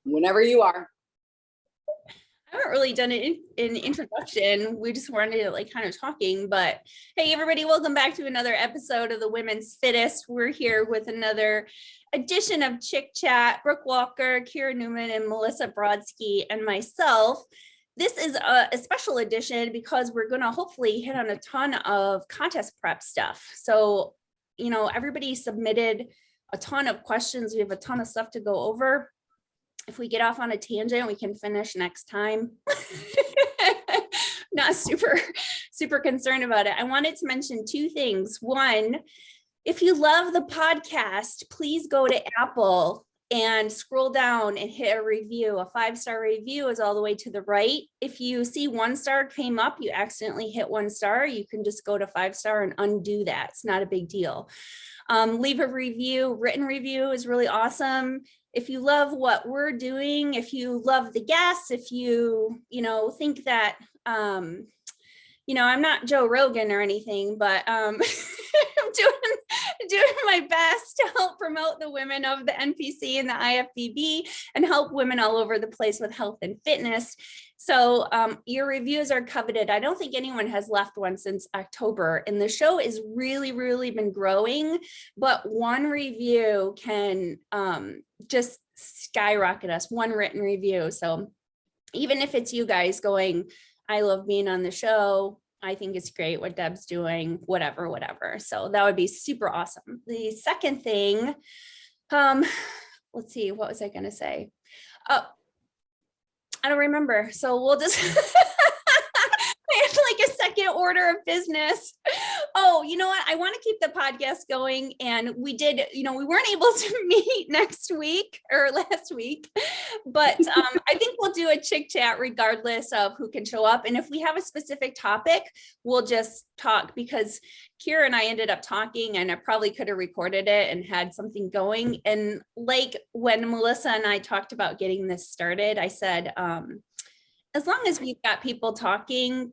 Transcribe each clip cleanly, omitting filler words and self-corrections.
Whenever you are. I haven't really done an introduction. We just wanted to like kind of talking, but hey, everybody, welcome back to another episode of the Women's Fittest. We're here with another edition of Chick Chat. Brooke Walker, Kira Newman, and Melissa Brodsky, and myself. This is a special edition because we're going to hopefully hit on a ton of contest prep stuff. So, you know, everybody submitted a ton of questions. We have a ton of stuff to go over. If we get off on a tangent, we can finish next time. Not super concerned about it. I wanted to mention two things. One, if you love the podcast, please go to Apple and scroll down and hit a review. A 5-star review is all the way to the right. If you see 1 star came up, you accidentally hit 1 star, you can just go to 5-star and undo that. It's not a big deal. Leave a review. Written review is really awesome. If you love what we're doing, if you love the guests, if you think that, I'm not Joe Rogan or anything, but I'm doing my best to help promote the women of the NPC and the IFBB and help women all over the place with health and fitness. So your reviews are coveted. I don't think anyone has left one since October, and the show is really been growing, but one review can just skyrocket us, one written review. So even if it's you guys going, I love being on the show, I think it's great what Deb's doing, whatever. So that would be super awesome. The second thing, let's see, what was I going to say? Oh, I don't remember. So we'll just, I have like a second order of business. Oh, you know what? I want to keep the podcast going. And we did, we weren't able to meet last week, but I think we'll do a Chick Chat regardless of who can show up. And if we have a specific topic, we'll just talk, because Kira and I ended up talking, and I probably could have recorded it and had something going. And like when Melissa and I talked about getting this started, I said, as long as we've got people talking,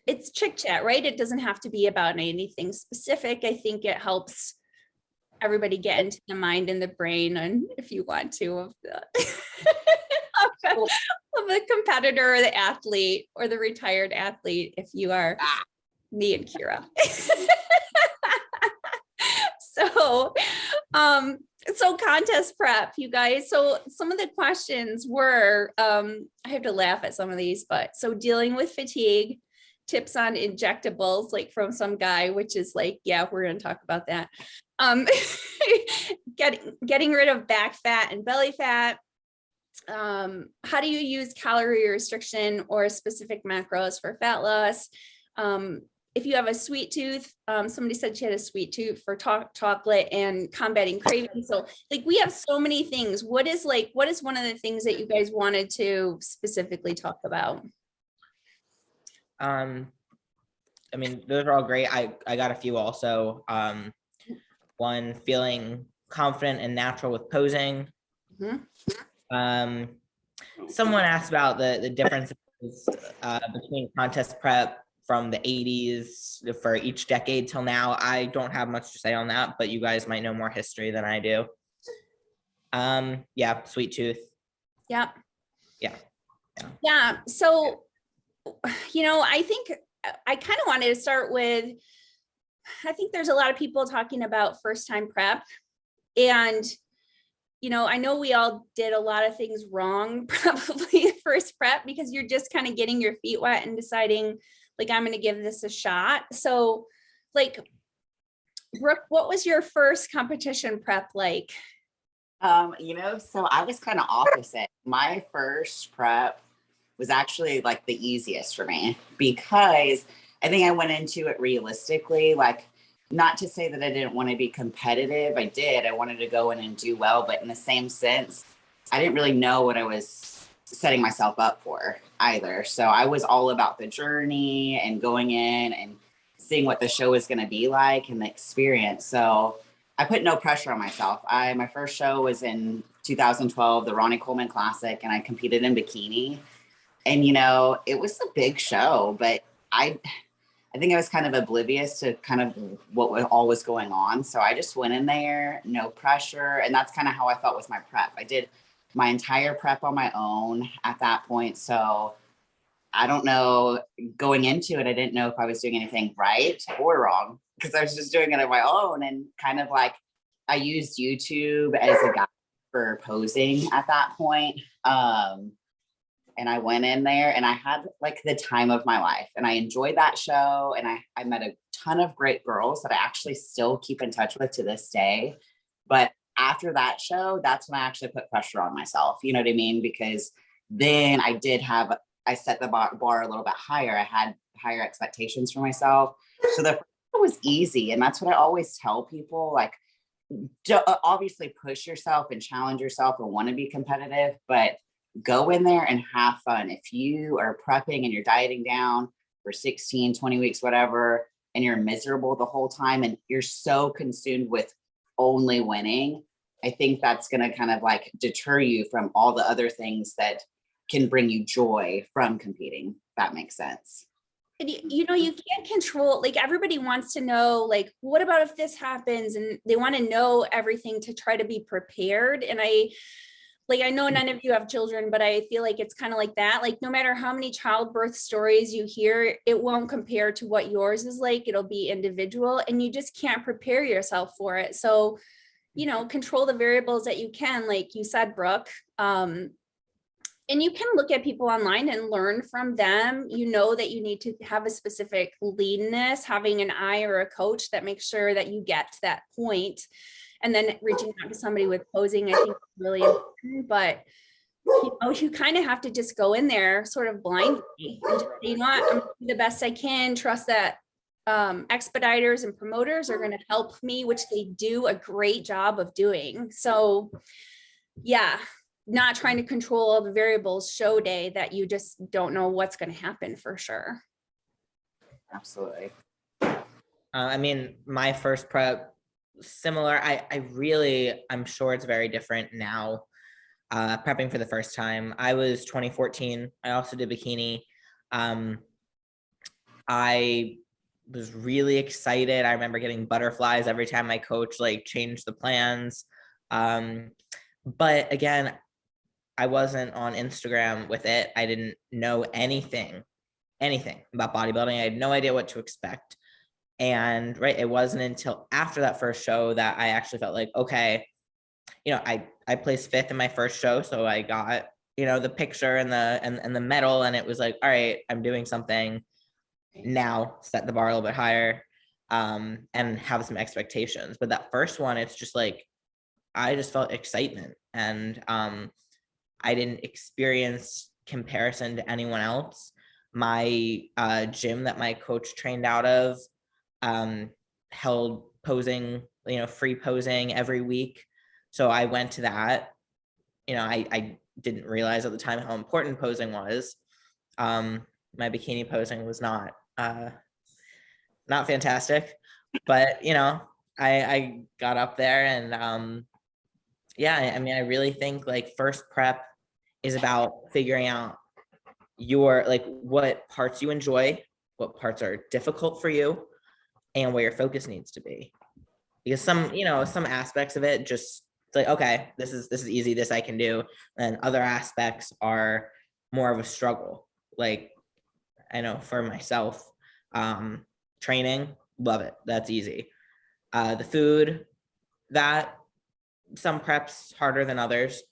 it's Chick Chat, right? It doesn't have to be about anything specific. I think it helps everybody get into the mind and the brain, and if you want to, of the competitor or the athlete or the retired athlete, if you are me and Kira. So contest prep, you guys. So some of the questions were, I have to laugh at some of these, but so dealing with fatigue, tips on injectables, like from some guy, which is like, yeah, we're going to talk about that. Getting rid of back fat and belly fat. How do you use calorie restriction or specific macros for fat loss? If you have a sweet tooth, somebody said she had a sweet tooth, for chocolate and combating cravings. So like we have so many things. What is one of the things that you guys wanted to specifically talk about? I mean, those are all great. I got a few also. One, feeling confident and natural with posing. Mm-hmm. Someone asked about the differences between contest prep from the 80s for each decade till now. I don't have much to say on that, but you guys might know more history than I do. Yeah, sweet tooth. Yeah. So, I think I kind of wanted to start with, I think there's a lot of people talking about first time prep, and I know we all did a lot of things wrong probably first prep, because you're just kind of getting your feet wet and deciding, like, I'm going to give this a shot. So like, Brooke, what was your first competition prep like? So I was kind of opposite. My first prep was actually like the easiest for me, because I think I went into it realistically, like, not to say that I didn't want to be competitive. I did. I wanted to go in and do well, but in the same sense, I didn't really know what I was setting myself up for either. So I was all about the journey and going in and seeing what the show was going to be like and the experience. So I put no pressure on myself. My first show was in 2012, the Ronnie Coleman Classic, and I competed in bikini. And, it was a big show, but I think I was kind of oblivious to kind of what all was going on. So I just went in there, no pressure. And that's kind of how I felt with my prep. I did my entire prep on my own at that point. So I don't know, going into it, I didn't know if I was doing anything right or wrong because I was just doing it on my own, and kind of like I used YouTube as a guide for posing at that point. And I went in there and I had like the time of my life, and I enjoyed that show. And I met a ton of great girls that I actually still keep in touch with to this day. But after that show, that's when I actually put pressure on myself. You know what I mean? Because then I set the bar a little bit higher. I had higher expectations for myself. So the first one was easy. And that's what I always tell people, like, obviously push yourself and challenge yourself and want to be competitive, but go in there and have fun. If you are prepping and you're dieting down for 16, 20 weeks, whatever, and you're miserable the whole time and you're so consumed with only winning, I think that's going to kind of like deter you from all the other things that can bring you joy from competing. If that makes sense. You know, you can't control, like everybody wants to know, like, what about if this happens? And they want to know everything to try to be prepared. And I know none of you have children, but I feel like it's kind of like that. Like, no matter how many childbirth stories you hear, it won't compare to what yours is like. It'll be individual, and you just can't prepare yourself for it. So, you know, control the variables that you can, like you said, Brooke. And you can look at people online and learn from them. You know that you need to have a specific leanness, having an eye or a coach that makes sure that you get to that point. And then reaching out to somebody with posing, I think is really important. But you know, you kind of have to just go in there sort of blindly and just, you know what, I'm gonna do the best I can, trust that expediters and promoters are going to help me, which they do a great job of doing. So yeah, not trying to control all the variables show day that you just don't know what's going to happen for sure. Absolutely. I mean, my first prep, similar. I'm sure it's very different now. Prepping for the first time. I was 2014. I also did bikini. I was really excited. I remember getting butterflies every time my coach like changed the plans. But again, I wasn't on Instagram with it. I didn't know anything about bodybuilding. I had no idea what to expect. And right, it wasn't until after that first show that I actually felt like, okay, you know, I placed 5th in my first show. So I got, you know, the picture and the medal, and it was like, all right, I'm doing something now, set the bar a little bit higher, and have some expectations. But that first one, it's just like, I just felt excitement, and I didn't experience comparison to anyone else. My gym that my coach trained out of held posing, you know, free posing every week. So I went to that. You know, I didn't realize at the time how important posing was. My bikini posing was not fantastic, but you know, I got up there, and yeah, I mean, I really think like first prep is about figuring out your, like, what parts you enjoy, what parts are difficult for you, and where your focus needs to be. Because some, you know, some aspects of it just, it's like, okay, this is easy, this I can do. And other aspects are more of a struggle. Like, I know for myself, training, love it. That's easy. The food, that some preps harder than others.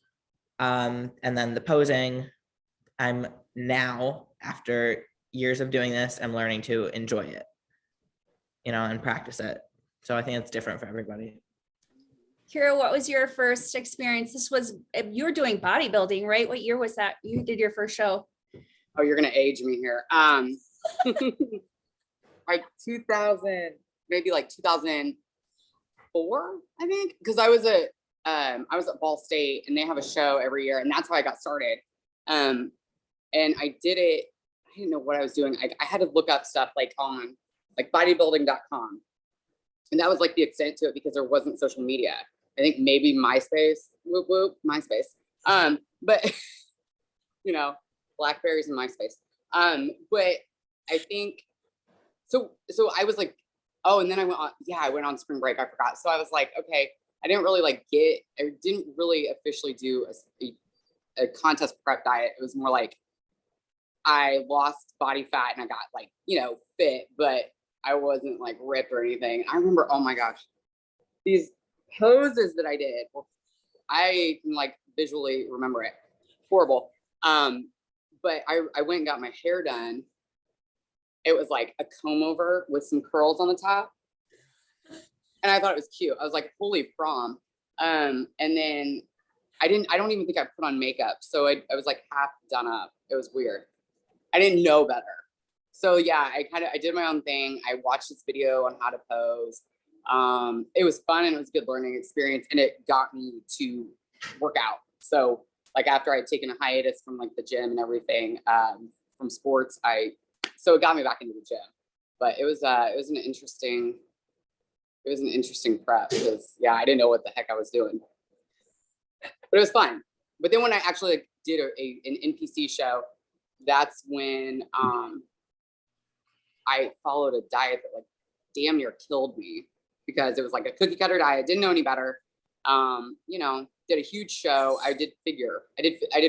And then the posing, I'm now, after years of doing this, I'm learning to enjoy it, you know, and practice it. So I think it's different for everybody. Kira, what was your first experience? This was, you were doing bodybuilding, right? What year was that you did your first show? Oh, you're gonna age me here. Like 2000, maybe like 2004, I think, because I was at Ball State, and they have a show every year, and that's how I got started. And I did it. I didn't know what I was doing. I had to look up stuff like on like bodybuilding.com, and that was like the extent to it because there wasn't social media. I think maybe MySpace, whoop whoop, MySpace. But you know, Blackberries and MySpace. But I think so I was like, oh, and then I went on spring break. I forgot. So I was like, okay, I didn't really officially do a contest prep diet. It was more like I lost body fat and I got like, you know, fit, but I wasn't like ripped or anything. I remember, oh my gosh, these poses that I did, I can like visually remember it. Horrible. But I went and got my hair done. It was like a comb over with some curls on the top. And I thought it was cute. I was like, holy prom. And then I don't even think I put on makeup. So I was like half done up. It was weird. I didn't know better. So yeah, I did my own thing. I watched this video on how to pose. It was fun and it was a good learning experience, and it got me to work out. So like after I'd taken a hiatus from like the gym and everything, from sports, so it got me back into the gym. But it was an interesting prep because yeah, I didn't know what the heck I was doing, but it was fun. But then when I actually did an NPC show, that's when I followed a diet that like damn near killed me, because it was like a cookie cutter diet. Didn't know any better. You know, did a huge show. I did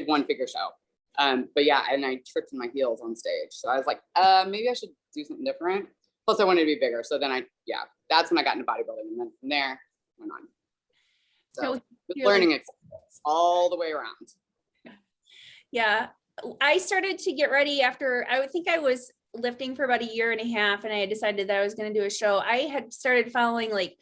one figure show. But yeah, and I tripped in my heels on stage. So I was like, maybe I should do something different. Plus I wanted to be bigger. So then that's when I got into bodybuilding, and then from there went on. So learning experience all the way around. Yeah. I started to get ready after, I would think I was lifting for about a year and a half, and I decided that I was going to do a show. I had started following, like,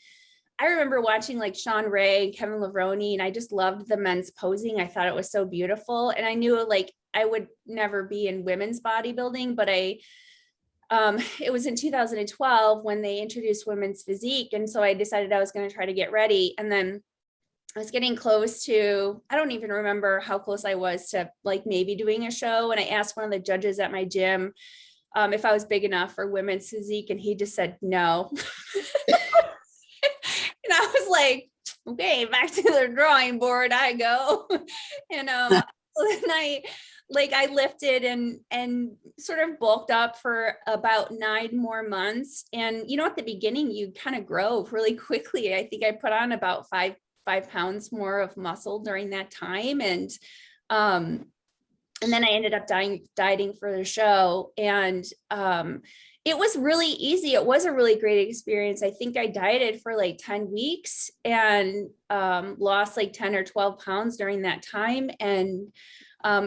I remember watching like Sean Ray, Kevin Levrone, and I just loved the men's posing. I thought it was so beautiful. And I knew like I would never be in women's bodybuilding, but it was in 2012 when they introduced women's physique. And so I decided I was going to try to get ready. And then I was getting close to, I don't even remember how close I was to like maybe doing a show. And I asked one of the judges at my gym if I was big enough for women's physique, and he just said no. And I was like, okay, back to the drawing board I go. And then I lifted and sort of bulked up for about 9 more months. And you know, at the beginning, you kind of grow really quickly. I think I put on about 5 pounds more of muscle during that time. And then I ended up dieting for the show. And it was really easy. It was a really great experience. I think I dieted for like 10 weeks and lost like 10 or 12 pounds during that time. And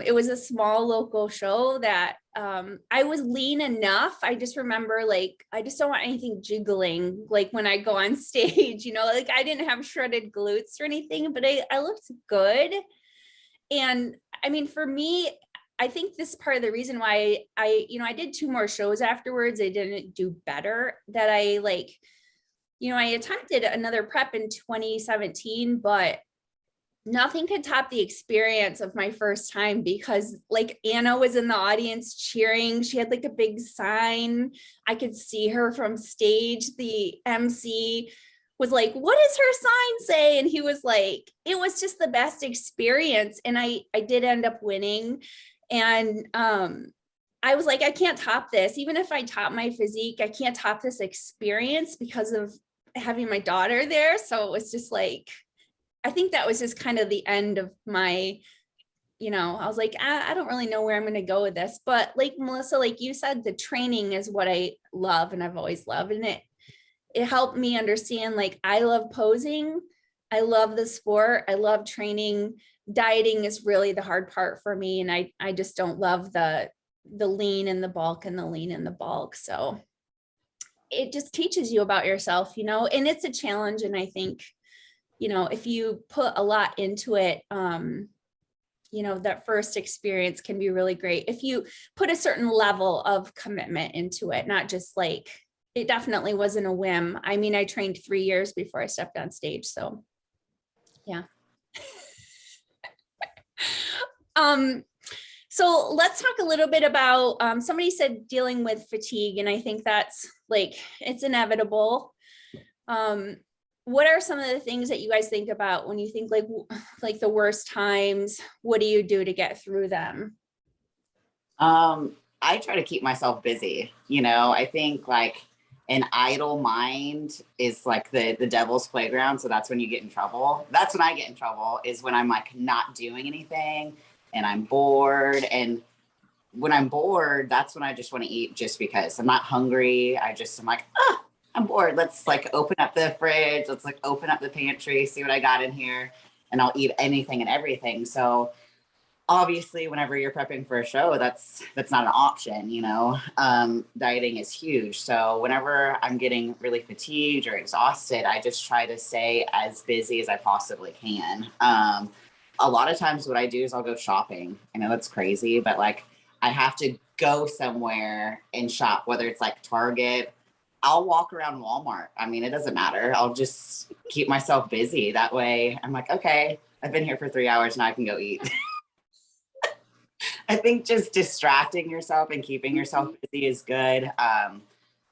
it was a small local show that I was lean enough. I just remember like, I just don't want anything jiggling. Like when I go on stage, you know, like I didn't have shredded glutes or anything, but I looked good. And I mean, for me, I think this is part of the reason why I did 2 more shows afterwards. I didn't do better, that I attempted another prep in 2017, but nothing could top the experience of my first time, because like Anna was in the audience cheering. She had like a big sign. I could see her from stage. The MC was like, what does her sign say? And he was like, it was just the best experience. And I did end up winning. And I was like, I can't top this. Even if I top my physique, I can't top this experience because of having my daughter there. So it was just like, I think that was just kind of the end of my, I was like, I don't really know where I'm going to go with this. But like Melissa, like you said, the training is what I love and I've always loved. And it helped me understand, like, I love posing. I love the sport. I love training. Dieting is really the hard part for me. And I just don't love the lean and the bulk and the lean and the bulk. So it just teaches you about yourself, and it's a challenge. And I think, if you put a lot into it, that first experience can be really great if you put a certain level of commitment into it, not just like, it definitely wasn't a whim. I mean, I trained 3 years before I stepped on stage. So yeah. So let's talk a little bit about, somebody said dealing with fatigue, and I think that's like, it's inevitable. What are some of the things that you guys think about when you think like the worst times? What do you do to get through them? I try to keep myself busy. I think like an idle mind is like the devil's playground. So that's when you get in trouble. That's when I get in trouble, is when I'm like not doing anything and I'm bored. And when I'm bored, that's when I just want to eat just because I'm not hungry. I'm like, I'm bored. Let's like open up the fridge. Let's like open up the pantry, see what I got in here, and I'll eat anything and everything. So obviously whenever you're prepping for a show, that's not an option, dieting is huge. So whenever I'm getting really fatigued or exhausted, I just try to stay as busy as I possibly can. A lot of times what I do is I'll go shopping. I know that's crazy, but like I have to go somewhere and shop, whether it's like Target. I'll walk around Walmart. I mean, it doesn't matter. I'll just keep myself busy. That way I'm like, okay, I've been here for 3 hours, now I can go eat. I think just distracting yourself and keeping yourself busy is good.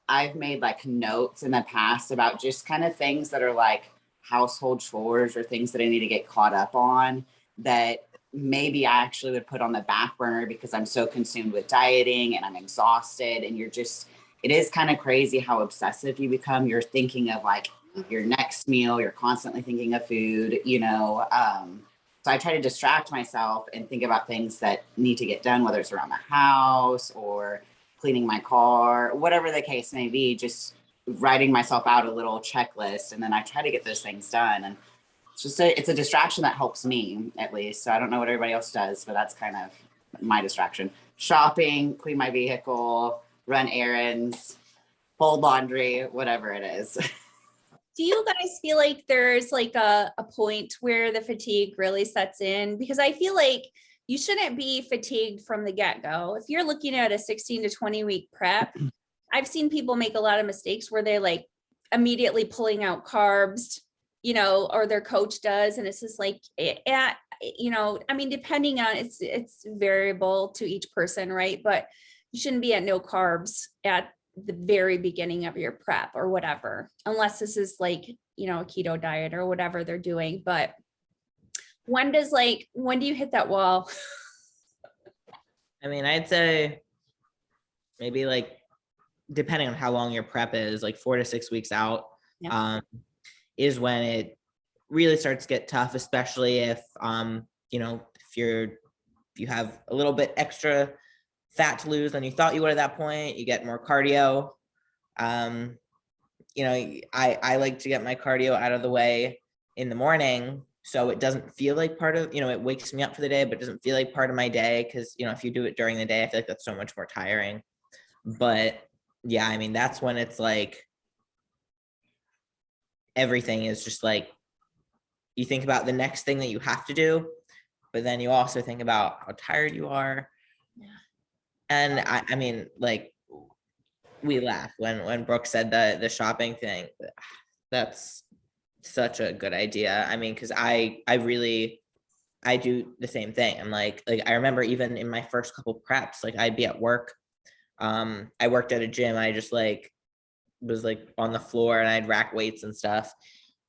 I've made like notes in the past about just kind of things that are like household chores or things that I need to get caught up on that maybe I actually would put on the back burner because I'm so consumed with dieting and I'm exhausted. And it is kind of crazy how obsessive you become. You're thinking of like your next meal, you're constantly thinking of food, So I try to distract myself and think about things that need to get done, whether it's around the house or cleaning my car, whatever the case may be, just writing myself out a little checklist. And then I try to get those things done. And it's a distraction that helps me at least. So I don't know what everybody else does, but that's kind of my distraction. Shopping, clean my vehicle, run errands, fold laundry, whatever it is. Do you guys feel like there's like a point where the fatigue really sets in? Because I feel like you shouldn't be fatigued from the get-go. If you're looking at a 16 to 20 week prep, I've seen people make a lot of mistakes where they're like immediately pulling out carbs, or their coach does. And it's just like, I mean, depending on it's variable to each person, right? But you shouldn't be at no carbs at the very beginning of your prep or whatever, unless this is like, a keto diet or whatever they're doing. But when do you hit that wall? I mean, I'd say maybe like, depending on how long your prep is, like 4 to 6 weeks out, is when it really starts to get tough, especially if, if you have a little bit extra fat to lose than you thought you would at that point. You get more cardio. I like to get my cardio out of the way in the morning, so it doesn't feel like part of, it wakes me up for the day, but it doesn't feel like part of my day. Because, if you do it during the day, I feel like that's so much more tiring. But yeah, I mean, that's when it's like, everything is just like, you think about the next thing that you have to do, but then you also think about how tired you are. And I mean, like, we laugh when Brooke said the shopping thing. That's such a good idea. I mean, because I do the same thing. I'm like I remember even in my first couple preps, like I'd be at work. I worked at a gym. I just like was like on the floor and I'd rack weights and stuff.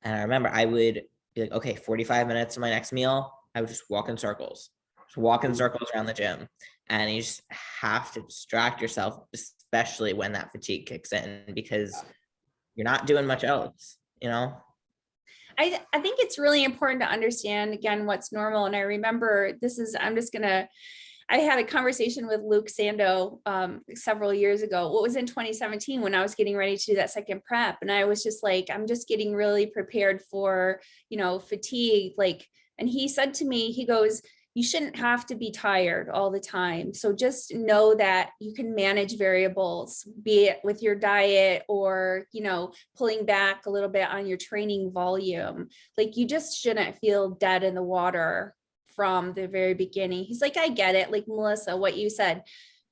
And I remember I would be like, okay, 45 minutes to my next meal. I would just walk in circles around the gym. And you just have to distract yourself, especially when that fatigue kicks in, because you're not doing much else, I think it's really important to understand, again, what's normal. And I remember I had a conversation with Luke Sando several years ago. What was in 2017 when I was getting ready to do that second prep. And I was just like, I'm just getting really prepared for, fatigue. And he said to me, he goes, you shouldn't have to be tired all the time. So just know that you can manage variables, be it with your diet or, pulling back a little bit on your training volume. Like, you just shouldn't feel dead in the water from the very beginning. He's like, I get it. Like Melissa, what you said,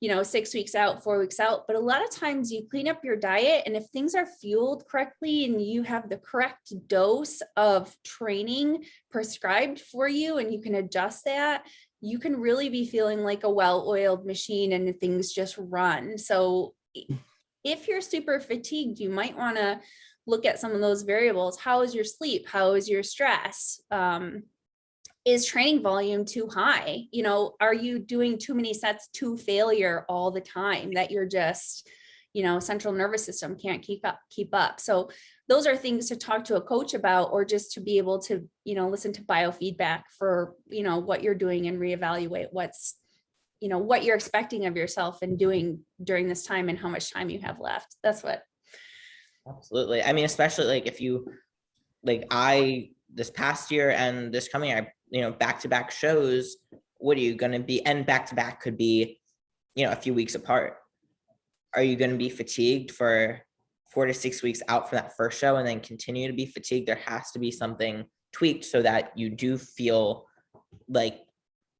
6 weeks out, 4 weeks out. But a lot of times you clean up your diet, and if things are fueled correctly and you have the correct dose of training prescribed for you and you can adjust that, you can really be feeling like a well-oiled machine and things just run. So if you're super fatigued, you might want to look at some of those variables. How is your sleep? How is your stress? Is training volume too high? Are you doing too many sets to failure all the time that you're just, central nervous system can't keep up. So those are things to talk to a coach about, or just to be able to, listen to biofeedback for, what you're doing and reevaluate what you're expecting of yourself and doing during this time and how much time you have left. That's what. Absolutely. I mean, especially like if you, like this past year and this coming year, back-to-back shows, what are you going to be? And back-to-back could be, a few weeks apart. Are you going to be fatigued for 4 to 6 weeks out for that first show and then continue to be fatigued? There has to be something tweaked so that you do feel like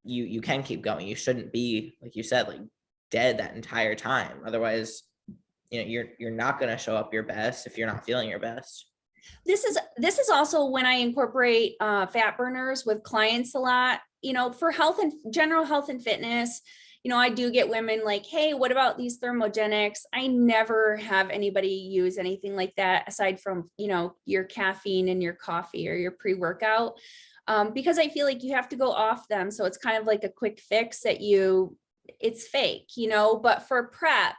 you can keep going. You shouldn't be, like you said, like dead that entire time. Otherwise, you're not going to show up your best if you're not feeling your best. This is also when I incorporate fat burners with clients a lot, for health and general health and fitness. I do get women like, hey, what about these thermogenics? I never have anybody use anything like that aside from, your caffeine and your coffee or your pre-workout, because I feel like you have to go off them. So it's kind of like a quick fix that it's fake, but for prep,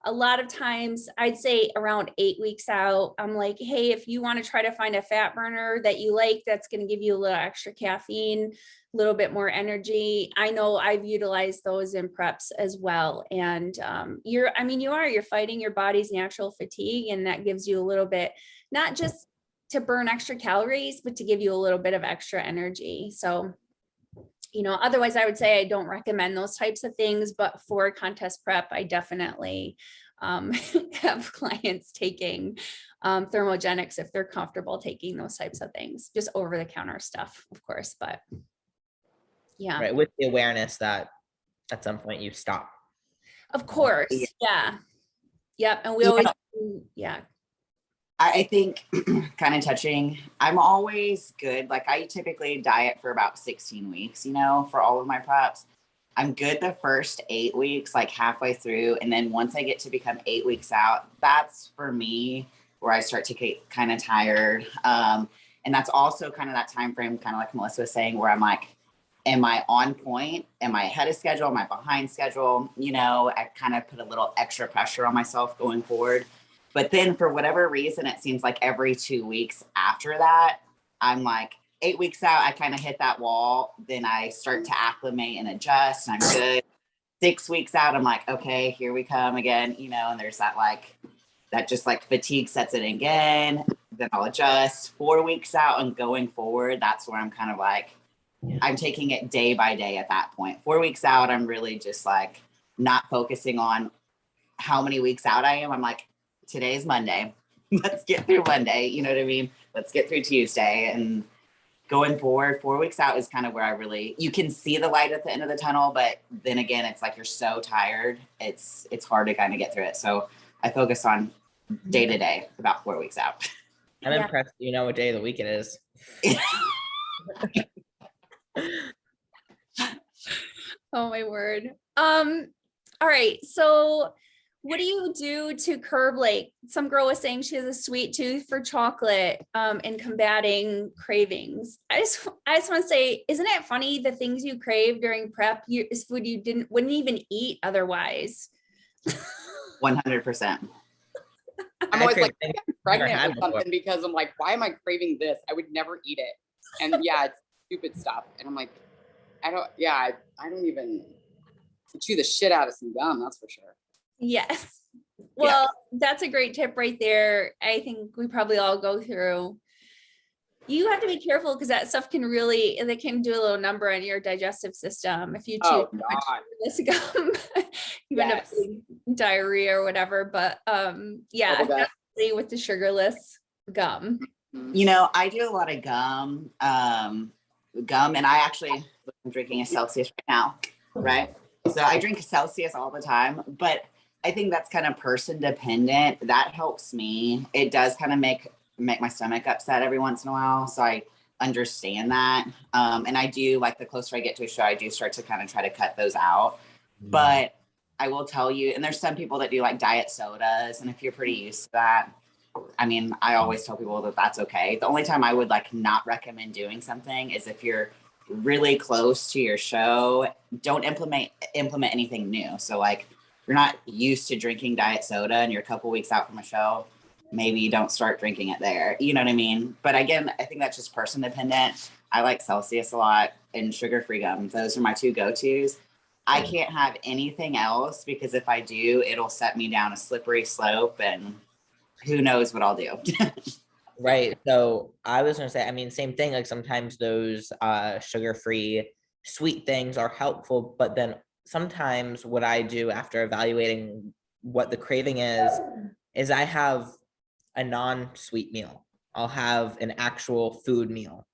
a lot of times I'd say around 8 weeks out, I'm like, hey, if you want to try to find a fat burner that you like, that's going to give you a little extra caffeine, a little bit more energy. I know I've utilized those in preps as well. And you're fighting your body's natural fatigue, and that gives you a little bit, not just to burn extra calories, but to give you a little bit of extra energy. So otherwise I would say I don't recommend those types of things, but for contest prep, I definitely have clients taking thermogenics if they're comfortable taking those types of things, just over the counter stuff, of course, but yeah. Right. With the awareness that at some point you stop. Of course. Yeah. Yep. And we always, yeah. I think kind of touching, I'm always good. Like I typically diet for about 16 weeks, for all of my preps. I'm good the first 8 weeks, like halfway through. And then once I get to become 8 weeks out, that's for me where I start to get kind of tired. And that's also kind of that time frame, kind of like Melissa was saying, where I'm like, am I on point? Am I ahead of schedule? Am I behind schedule? I kind of put a little extra pressure on myself going forward. But then for whatever reason, it seems like every 2 weeks after that, I'm like 8 weeks out, I kind of hit that wall. Then I start to acclimate and adjust, and I'm good. 6 weeks out, I'm like, okay, here we come again, and there's that just like fatigue sets in again. Then I'll adjust. 4 weeks out and going forward, that's where I'm kind of like, I'm taking it day by day at that point. 4 weeks out, I'm really just like not focusing on how many weeks out I am. I'm like, today's Monday. Let's get through Monday. You know what I mean? Let's get through Tuesday. And going forward, 4 weeks out is kind of where you can see the light at the end of the tunnel. But then again, it's like you're so tired. It's hard to kind of get through it. So I focus on day to day, about 4 weeks out. I'm impressed. You know what day of the week it is. Oh my word. All right. So what do you do to curb, like some girl was saying she has a sweet tooth for chocolate and combating cravings. I just want to say, isn't it funny the things you crave during prep is food you wouldn't even eat otherwise? 100%. I'm always like, I'm pregnant with something because I'm like, why am I craving this? I would never eat it. And yeah, it's stupid stuff. And I'm like, I don't even chew the shit out of some gum, that's for sure. Yes. Well, that's a great tip right there. I think we probably all go through. You have to be careful because that stuff can do a little number on your digestive system. If you chew this gum, you end up getting diarrhea or whatever. But definitely with the sugarless gum. I do a lot of gum, and I'm drinking a Celsius right now, right? So I drink a Celsius all the time, but I think that's kind of person dependent. That helps me. It does kind of make my stomach upset every once in a while. So I understand that. And I do, like, the closer I get to a show, I do start to kind of try to cut those out. But I will tell you, and there's some people that do like diet sodas. And if you're pretty used to that, I mean, I always tell people that that's okay. The only time I would like not recommend doing something is if you're really close to your show, don't implement anything new. So like you're not used to drinking diet soda and you're a couple weeks out from a show, maybe you don't start drinking it there. You know what I mean? But again, I think that's just person dependent. I like Celsius a lot and sugar-free gum. Those are my two go-tos. I can't have anything else because if I do, it'll set me down a slippery slope and who knows what I'll do. Right. So I was gonna say, I mean, same thing, like sometimes those sugar-free sweet things are helpful, but then sometimes what I do after evaluating what the craving is I have a non-sweet meal. I'll have an actual food meal,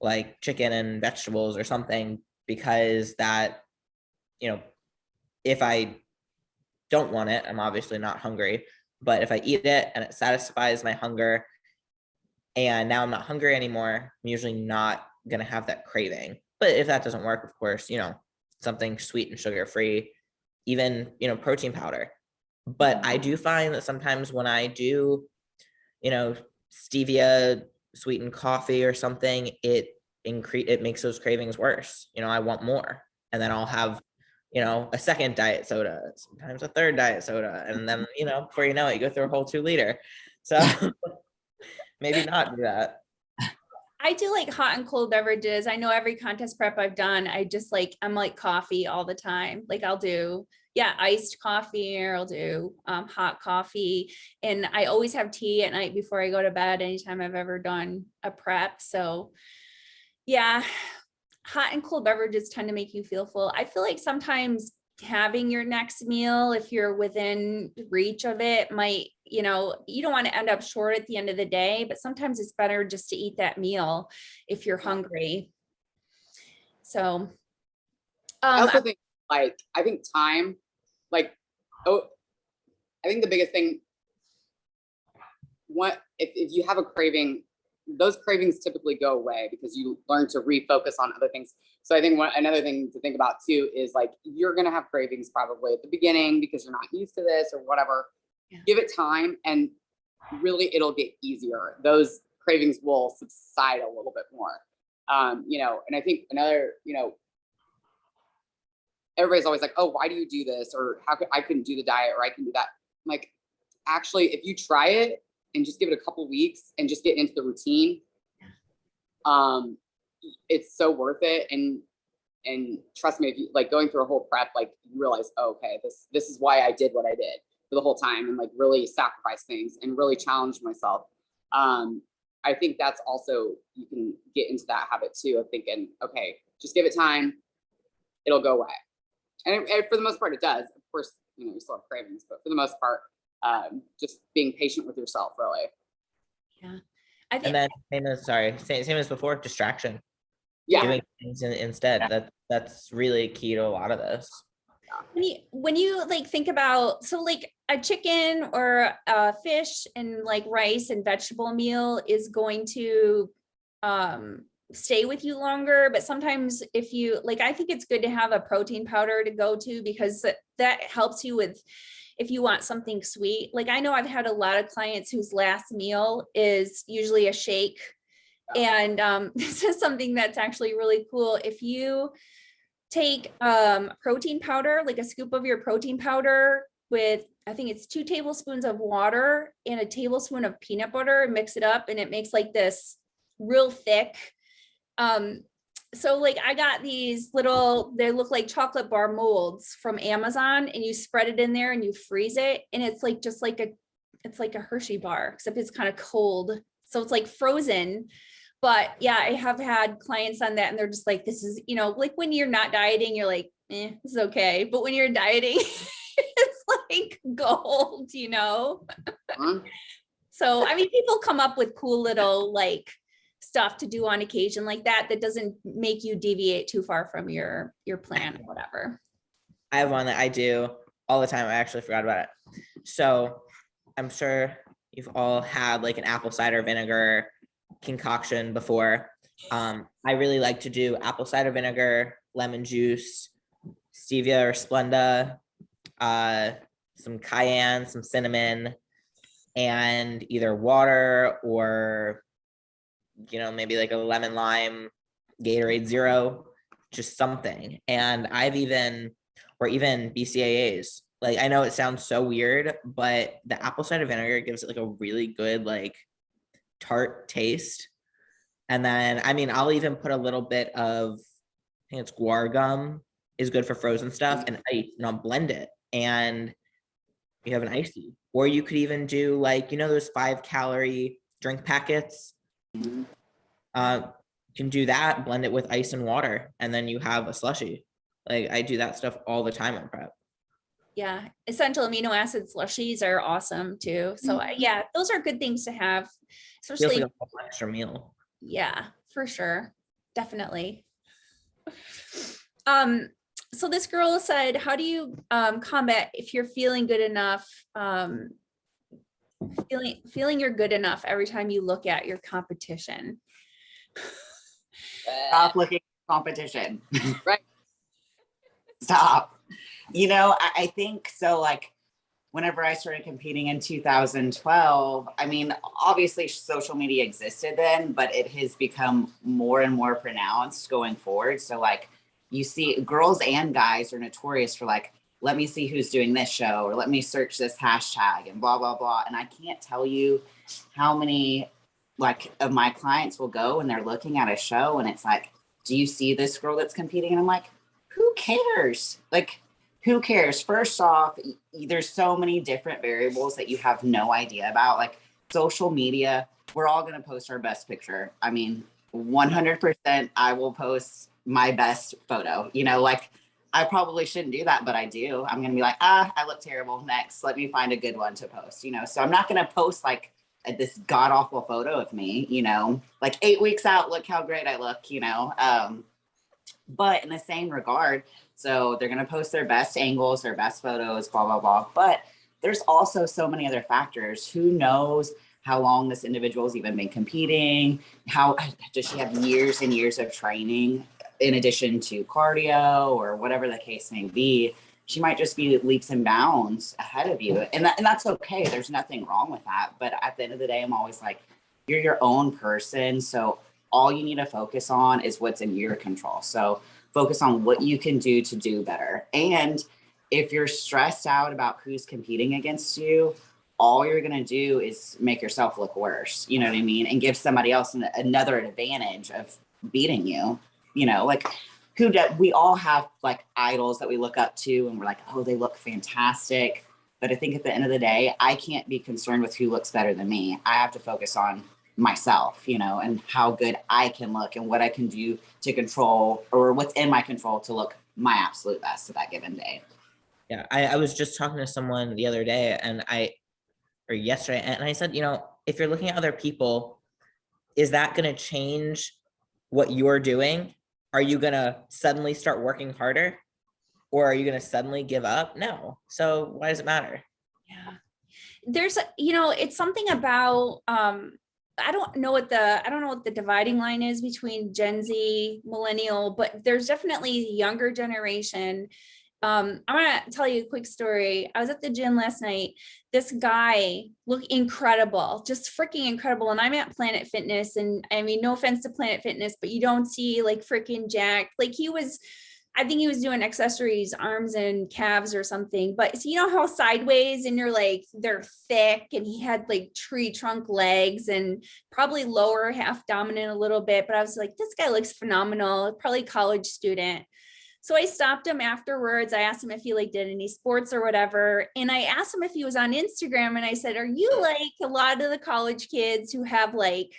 like chicken and vegetables or something, because that, you know, if I don't want it, I'm obviously not hungry, but if I eat it and it satisfies my hunger and now I'm not hungry anymore, I'm usually not going to have that craving. But if that doesn't work, of course, you know, something sweet and sugar-free, even, you know, protein powder. But I do find that sometimes when I do, you know, stevia sweetened coffee or something, it makes those cravings worse. You know, I want more. And then I'll have, you know, a second diet soda, sometimes a third diet soda. And then, you know, before you know it, you go through a whole 2 liter. So maybe not do that. I do like hot and cold beverages. I know every contest prep I've done, I'm like coffee all the time. Like I'll do, iced coffee, or I'll do hot coffee. And I always have tea at night before I go to bed, anytime I've ever done a prep. So yeah, hot and cold beverages tend to make you feel full. I feel like sometimes having your next meal, if you're within reach of it, might, you know, you don't want to end up short at the end of the day, but sometimes it's better just to eat that meal if you're hungry. So I also think, like, I think time, like, I think the biggest thing, if you have a craving, those cravings typically go away because you learn to refocus on other things. So I think another thing to think about too is, like, you're going to have cravings probably at the beginning because you're not used to this or whatever. Yeah. Give it time and really it'll get easier. Those cravings will subside a little bit more. You know, and I think another, you know, everybody's always like, oh, why do you do this? Or I couldn't do the diet, or I can do that. I'm like, actually, if you try it and just give it a couple weeks and just get into the routine, it's so worth it. And trust me, if you like going through a whole prep, like you realize, oh, okay, this is why I did what I did for the whole time, and like really sacrifice things and really challenge myself. I think that's also, you can get into that habit too of thinking, okay, just give it time, it'll go away. And for the most part, it does. Of course, you know, you still have cravings, but for the most part, just being patient with yourself, really. Yeah. And then same as before, distraction. Yeah. Doing things instead. That's really key to a lot of this. When you like think about, so like a chicken or a fish and like rice and vegetable meal is going to stay with you longer, but sometimes if you like, I think it's good to have a protein powder to go to, because that helps you with, if you want something sweet. Like I know I've had a lot of clients whose last meal is usually a shake. And this is something that's actually really cool. If you take protein powder, like a scoop of your protein powder with, I think it's 2 tablespoons of water and a tablespoon of peanut butter, and mix it up, and it makes like this real thick. So like I got these little, they look like chocolate bar molds from Amazon, and you spread it in there and you freeze it. And it's like, just like it's like a Hershey bar, except it's kind of cold. So it's like frozen. But yeah, I have had clients on that, and they're just like, this is, you know, like when you're not dieting, you're like, this is okay. But when you're dieting, it's like gold, you know? So, I mean, people come up with cool little like stuff to do on occasion like that, that doesn't make you deviate too far from your plan or whatever. I have one that I do all the time. I actually forgot about it. So I'm sure you've all had like an apple cider vinegar concoction before. I really like to do apple cider vinegar, lemon juice, stevia or Splenda, some cayenne, some cinnamon, and either water or, you know, maybe like a lemon lime Gatorade Zero, just something. And I've even BCAAs, Like, I know it sounds so weird, but the apple cider vinegar gives it like a really good, like tart taste. And then, I mean, I'll even put a little bit of, I think it's guar gum is good for frozen stuff, and ice, and I'll blend it. And you have an icy. Or you could even do like, those 5-calorie drink packets. Mhm. You can do that, blend it with ice and water, and then you have a slushy. Like, I do that stuff all the time in prep. Yeah, essential amino acid slushies are awesome too. So yeah, those are good things to have, Feels especially, like a whole extra meal. yeah, for sure. Definitely. So this girl said, how do you combat if you're feeling good enough, feeling you're good enough every time you look at your competition? Stop looking at competition. Right. Stop. I think so. Like, whenever I started competing in 2012, I mean, obviously social media existed then, but it has become more and more pronounced going forward. So like, you see girls and guys are notorious for like, let me see who's doing this show, or let me search this hashtag and blah, blah, blah. And I can't tell you how many like of my clients will go and they're looking at a show and it's like, do you see this girl that's competing? And I'm like, who cares? Like, who cares? First off, there's so many different variables that you have no idea about. Like social media, we're all going to post our best picture. I mean, 100% I will post my best photo. Like, I probably shouldn't do that, but I do. I'm going to be like, I look terrible. Next, let me find a good one to post, So I'm not going to post like this god awful photo of me, like 8 weeks out, look how great I look, but in the same regard, so they're going to post their best angles, their best photos, blah, blah, blah. But there's also so many other factors. Who knows how long this individual's even been competing? How does she have years and years of training in addition to cardio or whatever the case may be? She might just be leaps and bounds ahead of you. And that's okay. There's nothing wrong with that. But at the end of the day, I'm always like, you're your own person. So all you need to focus on is what's in your control. So focus on what you can do to do better. And if you're stressed out about who's competing against you, all you're going to do is make yourself look worse. You know what I mean? And give somebody else another advantage of beating you. Like we all have like idols that we look up to and we're like, oh, they look fantastic. But I think at the end of the day, I can't be concerned with who looks better than me. I have to focus on myself, and how good I can look and what I can do to control, or what's in my control to look my absolute best at that given day. Yeah, I was just talking to someone the other day or yesterday, and I said, if you're looking at other people, is that going to change what you're doing? Are you going to suddenly start working harder, or are you going to suddenly give up? No. So why does it matter? Yeah. There's, it's something about, I don't know what the dividing line is between Gen Z, Millennial, but there's definitely the younger generation. I'm gonna tell you a quick story. I was at the gym last night. This guy looked incredible, just freaking incredible. And I'm at Planet Fitness, and I mean, no offense to Planet Fitness, but you don't see like freaking jacked. Like I think he was doing accessories, arms and calves or something. But so you know how sideways and you're like, they're thick, and he had like tree trunk legs and probably lower half dominant a little bit. But I was like, this guy looks phenomenal, probably college student. So I stopped him afterwards. I asked him if he like did any sports or whatever. And I asked him if he was on Instagram. And I said, are you like a lot of the college kids who have like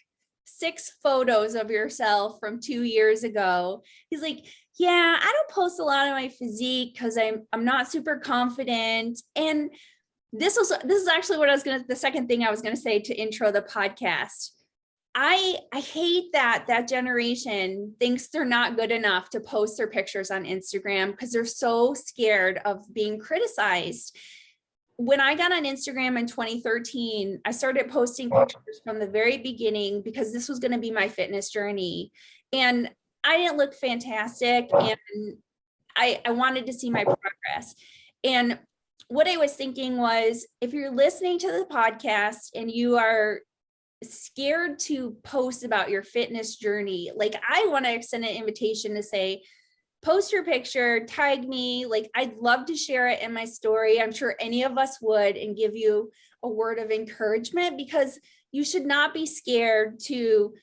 6 photos of yourself from 2 years ago? He's like, yeah, I don't post a lot of my physique because I'm not super confident. And this is actually the second thing I was gonna say to intro the podcast. I hate that generation thinks they're not good enough to post their pictures on Instagram because they're so scared of being criticized. When I got on Instagram in 2013, I started posting pictures from the very beginning because this was going to be my fitness journey. And I didn't look fantastic, and I wanted to see my progress. And what I was thinking was, if you're listening to the podcast and you are scared to post about your fitness journey, like I want to extend an invitation to say, post your picture, tag me. Like, I'd love to share it in my story. I'm sure any of us would, and give you a word of encouragement, because you should not be scared to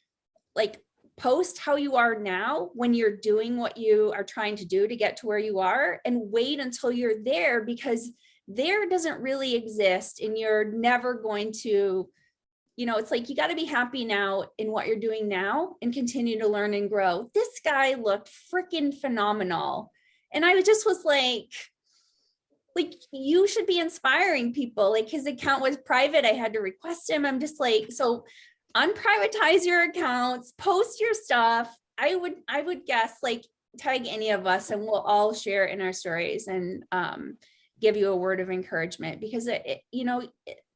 like post how you are now when you're doing what you are trying to do to get to where you are, and wait until you're there, because there doesn't really exist, and you're never going to, you know, it's like, you got to be happy now in what you're doing now and continue to learn and grow. This guy looked freaking phenomenal. And I just was like, you should be inspiring people. Like, his account was private. I had to request him. I'm just like, so unprivatize your accounts, post your stuff. I would guess, like, tag any of us and we'll all share in our stories and give you a word of encouragement, because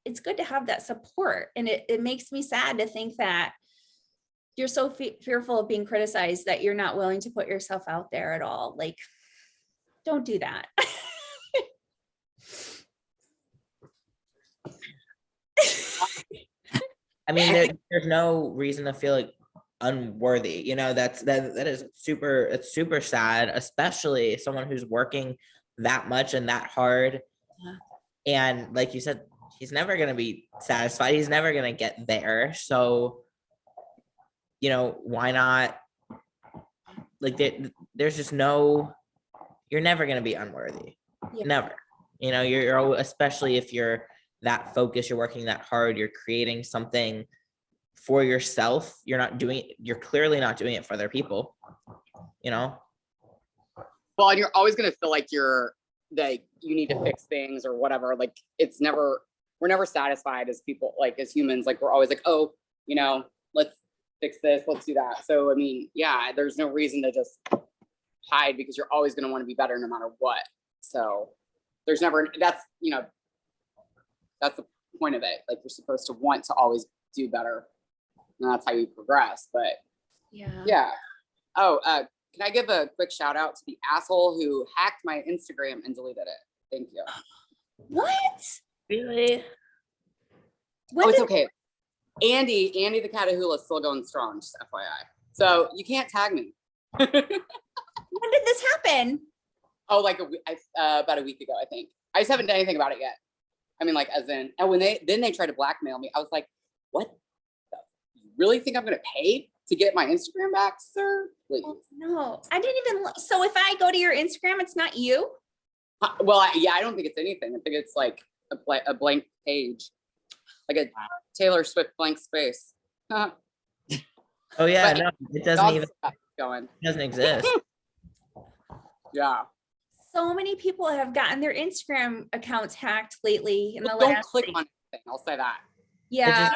it's good to have that support. And it makes me sad to think that you're so fearful of being criticized that you're not willing to put yourself out there at all. Like, don't do that. I mean, there's no reason to feel like unworthy. You know, that is it's super sad, especially someone who's working that much and that hard. Yeah. And like you said, he's never going to be satisfied. He's never going to get there. So, you know, why not? Like, there's just you're never going to be unworthy. Yeah. Never. You know, you're especially if you're that focused, you're working that hard, you're creating something for yourself. You're clearly not doing it for other people, you know? Well, and you're always going to feel like you need to fix things or whatever. Like, we're never satisfied as people, like as humans. Like, we're always like, oh, you know, let's fix this, let's do that. So, I mean, yeah, there's no reason to just hide, because you're always going to want to be better no matter what. So there's never, that's the point of it. Like, you're supposed to want to always do better, and that's how you progress. But yeah. Oh, can I give a quick shout out to the asshole who hacked my Instagram and deleted it? Thank you. What? Really? Oh, it's okay. Andy the Catahoula is still going strong, just FYI. So you can't tag me. When did this happen? Oh, like about a week ago, I think. I just haven't done anything about it yet. I mean, like, as in, and when they tried to blackmail me, I was like, what? You really think I'm going to pay to get my Instagram back, sir? Please. Oh, no, I didn't even. So if I go to your Instagram, it's not you? Well, I don't think it's anything. I think it's like a blank page, like a Taylor Swift blank space. Oh yeah, but no, it doesn't exist. Yeah. So many people have gotten their Instagram accounts hacked lately. Don't click on anything. I'll say that. Yeah.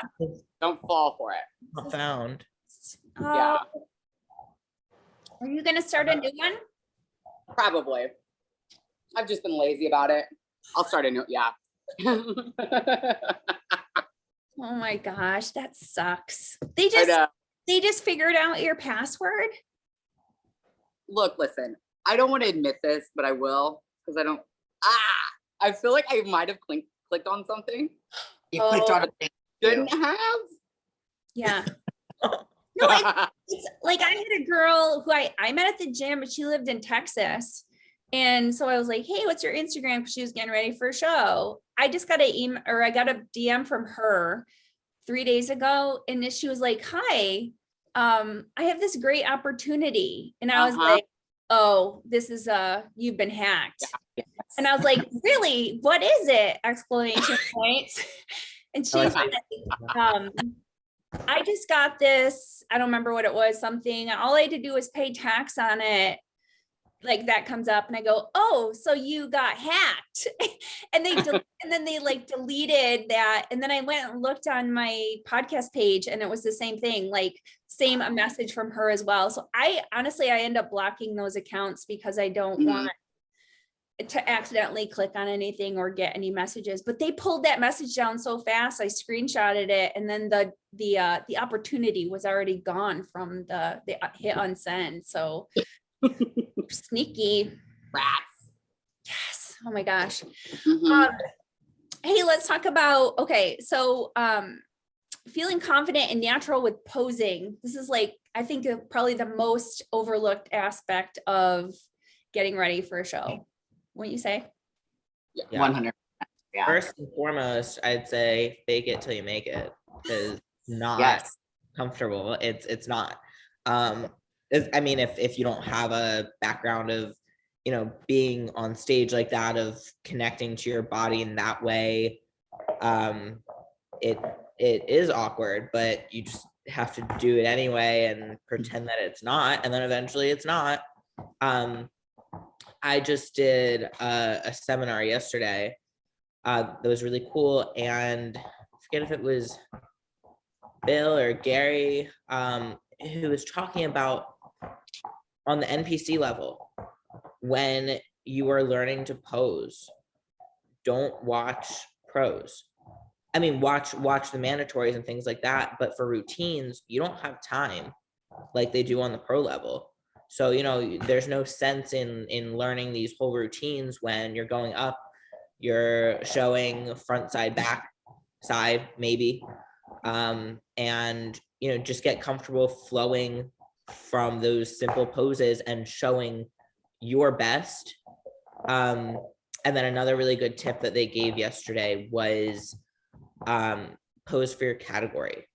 Don't fall for it. Not found. Yeah. Are you gonna start a new one? Probably. I've just been lazy about it. I'll start a new. Yeah. Oh my gosh, that sucks. They just figured out your password. Look, listen. I don't want to admit this, but I will, because I don't. I feel like I might have clicked on something. You clicked on it. Didn't have. Yeah. No, it's like, I had a girl who I met at the gym, but she lived in Texas. And so I was like, hey, what's your Instagram? Because she was getting ready for a show. I just got I got a DM from her 3 days ago. And she was like, hi, I have this great opportunity. And I was like, oh, this is you've been hacked. Yeah. And I was like, really? What is it? Exclamation points. And she's like, I just got this. I don't remember what it was, something. All I had to do was pay tax on it. Like, that comes up and I go, oh, so you got hacked. And then they like deleted that. And then I went and looked on my podcast page and it was the same thing, like same a message from her as well. So I end up blocking those accounts because I don't want to accidentally click on anything or get any messages. But they pulled that message down so fast. I screenshotted it, and then the opportunity was already gone from the hit unsend. So sneaky rats. Yes. Oh my gosh. Mm-hmm. Hey, let's talk about, okay. So, feeling confident and natural with posing. This is like, I think probably the most overlooked aspect of getting ready for a show, wouldn't you say? Yeah. 100%. Yeah. First and foremost, I'd say fake it till you make it, because not Yes. comfortable. It's not. I mean, if you don't have a background of, you know, being on stage like that, of connecting to your body in that way, it is awkward, but you just have to do it anyway and pretend that it's not, and then eventually it's not. I just did a seminar yesterday that was really cool, and I forget if it was Bill or Gary, who was talking about on the NPC level, when you are learning to pose, don't watch pros. I mean, watch the mandatories and things like that, but for routines, you don't have time like they do on the pro level. So, you know, there's no sense in learning these whole routines when you're going up, you're showing front, side, back, side, maybe. And, you know, just get comfortable flowing from those simple poses and showing your best. And then another really good tip that they gave yesterday was pose for your category.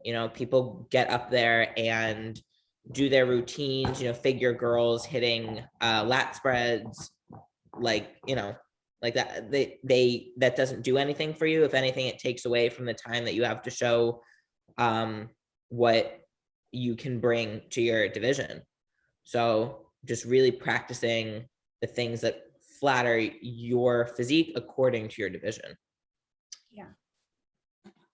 You know, people get up there and do their routines, you know, figure girls hitting lat spreads, like, you know, like that. That doesn't do anything for you. If anything, it takes away from the time that you have to show what you can bring to your division. So just really practicing the things that flatter your physique according to your division.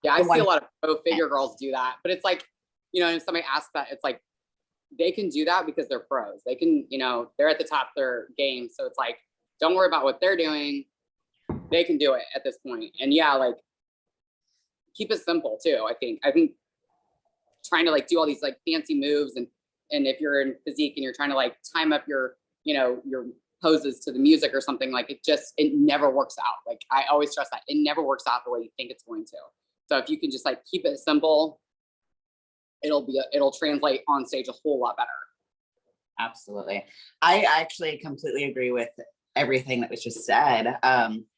Yeah, I see a lot of pro figure girls do that, but it's like, you know, if somebody asks that, it's like, they can do that because they're pros. They can, you know, they're at the top of their game. So it's like, don't worry about what they're doing. They can do it at this point. And yeah, like, keep it simple too. I think trying to like do all these like fancy moves, and if you're in physique and you're trying to like time up your, you know, your poses to the music or something, like it never works out. Like, I always stress that it never works out the way you think it's going to. So if you can just like keep it simple, it'll translate on stage a whole lot better. Absolutely. I actually completely agree with everything that was just said.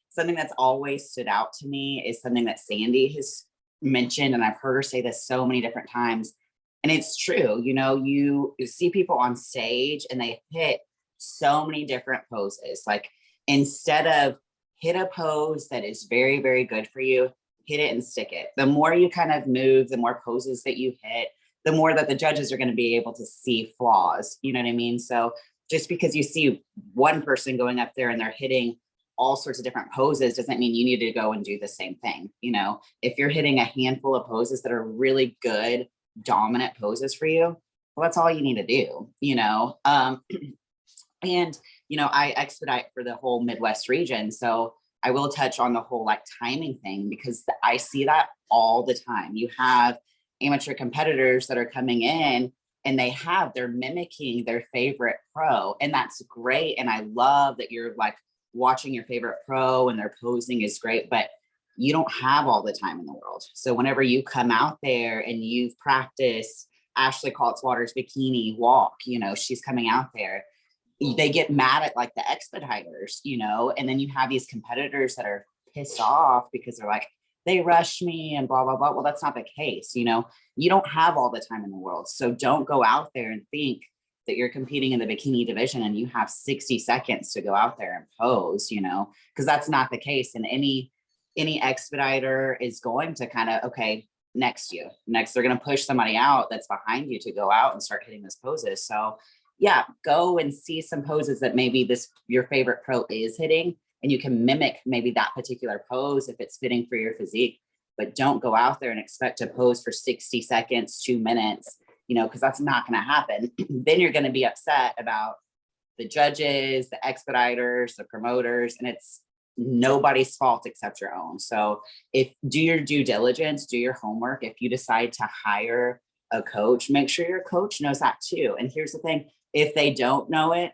Something that's always stood out to me is something that Sandy has mentioned, and I've heard her say this so many different times. And it's true, you know, you see people on stage and they hit so many different poses. Like, instead of hit a pose that is very, very good for you, hit it and stick it. The more you kind of move, the more poses that you hit, the more that the judges are going to be able to see flaws. You know what I mean? So just because you see one person going up there and they're hitting all sorts of different poses doesn't mean you need to go and do the same thing. You know, if you're hitting a handful of poses that are really good, dominant poses for you, well, that's all you need to do, you know? And, you know, I expedite for the whole Midwest region. So I will touch on the whole like timing thing, because I see that all the time. You have amateur competitors that are coming in and they're mimicking their favorite pro, and that's great. And I love that you're like watching your favorite pro and their posing is great, but you don't have all the time in the world. So whenever you come out there and you've practiced Ashley Kaltzwater's bikini walk, you know, she's coming out there, they get mad at like the expediters, you know, and then you have these competitors that are pissed off because they're like, they rushed me and blah, blah, blah. Well, that's not the case. You know, you don't have all the time in the world. So don't go out there and think that you're competing in the bikini division and you have 60 seconds to go out there and pose, you know, because that's not the case. And any expediter is going to kind of, okay, next, they're going to push somebody out that's behind you to go out and start hitting those poses. So yeah, go and see some poses that maybe your favorite pro is hitting, and you can mimic maybe that particular pose if it's fitting for your physique, but don't go out there and expect to pose for 60 seconds, 2 minutes, you know, because that's not going to happen. Then you're going to be upset about the judges, the expediters, the promoters, and it's nobody's fault except your own. So do your due diligence, do your homework. If you decide to hire a coach, make sure your coach knows that too. And here's the thing, if they don't know it,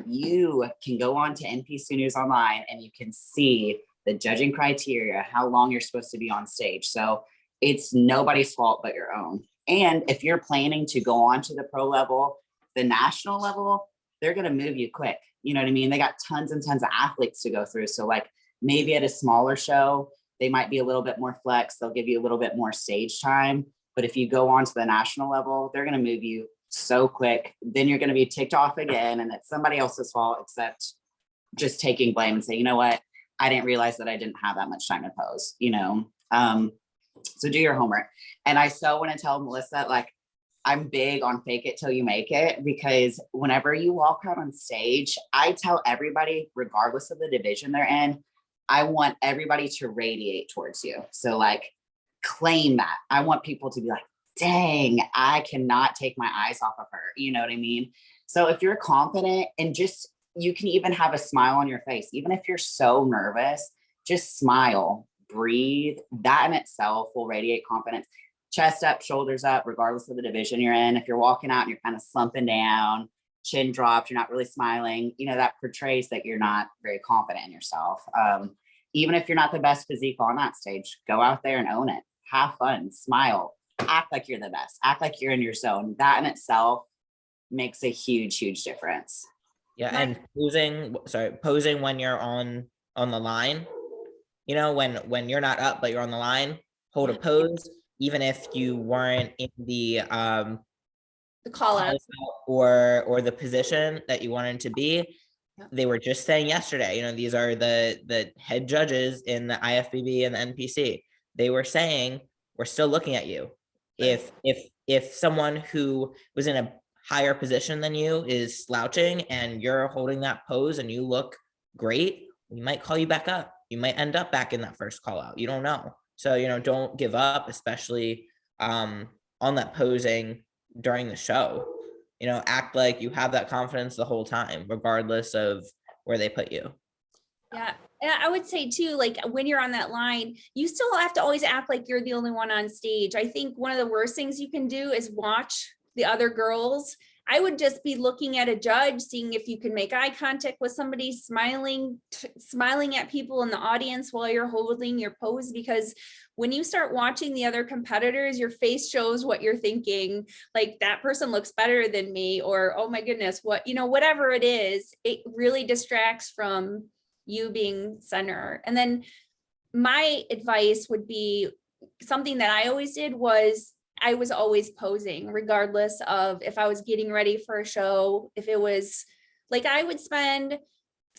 you can go on to NPC News Online and you can see the judging criteria, how long you're supposed to be on stage. So it's nobody's fault but your own. And if you're planning to go on to the pro level, the national level, they're going to move you quick. You know what I mean? They got tons and tons of athletes to go through. So like maybe at a smaller show, they might be a little bit more flex. They'll give you a little bit more stage time. But if you go on to the national level, they're going to move you so quick. Then you're going to be ticked off again. And it's somebody else's fault, except just taking blame and say, you know what? I didn't realize that I didn't have that much time to pose, you know? So do your homework. And I so want to tell Melissa, like, I'm big on fake it till you make it, because whenever you walk out on stage, I tell everybody, regardless of the division they're in, I want everybody to radiate towards you. So like, claim that. I want people to be like, dang, I cannot take my eyes off of her. You know what I mean? So if you're confident and just, you can even have a smile on your face, even if you're so nervous, just smile, breathe. That in itself will radiate confidence. Chest up, shoulders up, regardless of the division you're in. If you're walking out and you're kind of slumping down, chin dropped, you're not really smiling, you know, that portrays that you're not very confident in yourself. Even if you're not the best physique on that stage, go out there and own it. Have fun, smile, act like you're the best, act like you're in your zone. That in itself makes a huge, huge difference. Yeah, and posing when you're on the line, you know, when you're not up but you're on the line, hold a pose, even if you weren't in the call out or the position that you wanted to be. They were just saying yesterday, you know, these are the head judges in the IFBB and the NPC. They were saying, we're still looking at you. If someone who was in a higher position than you is slouching and you're holding that pose and you look great, we might call you back up. You might end up back in that first call out. You don't know. So, you know, don't give up, especially on that posing during the show. You know, act like you have that confidence the whole time, regardless of where they put you. Yeah. And I would say too, like when you're on that line, you still have to always act like you're the only one on stage. I think one of the worst things you can do is watch the other girls. I would just be looking at a judge, seeing if you can make eye contact with somebody, smiling at people in the audience while you're holding your pose, because when you start watching the other competitors, your face shows what you're thinking, like that person looks better than me, or, oh my goodness, what, you know, whatever it is, it really distracts from you being center. And then my advice would be, something that I always did was I was always posing, regardless of if I was getting ready for a show. If it was like, I would spend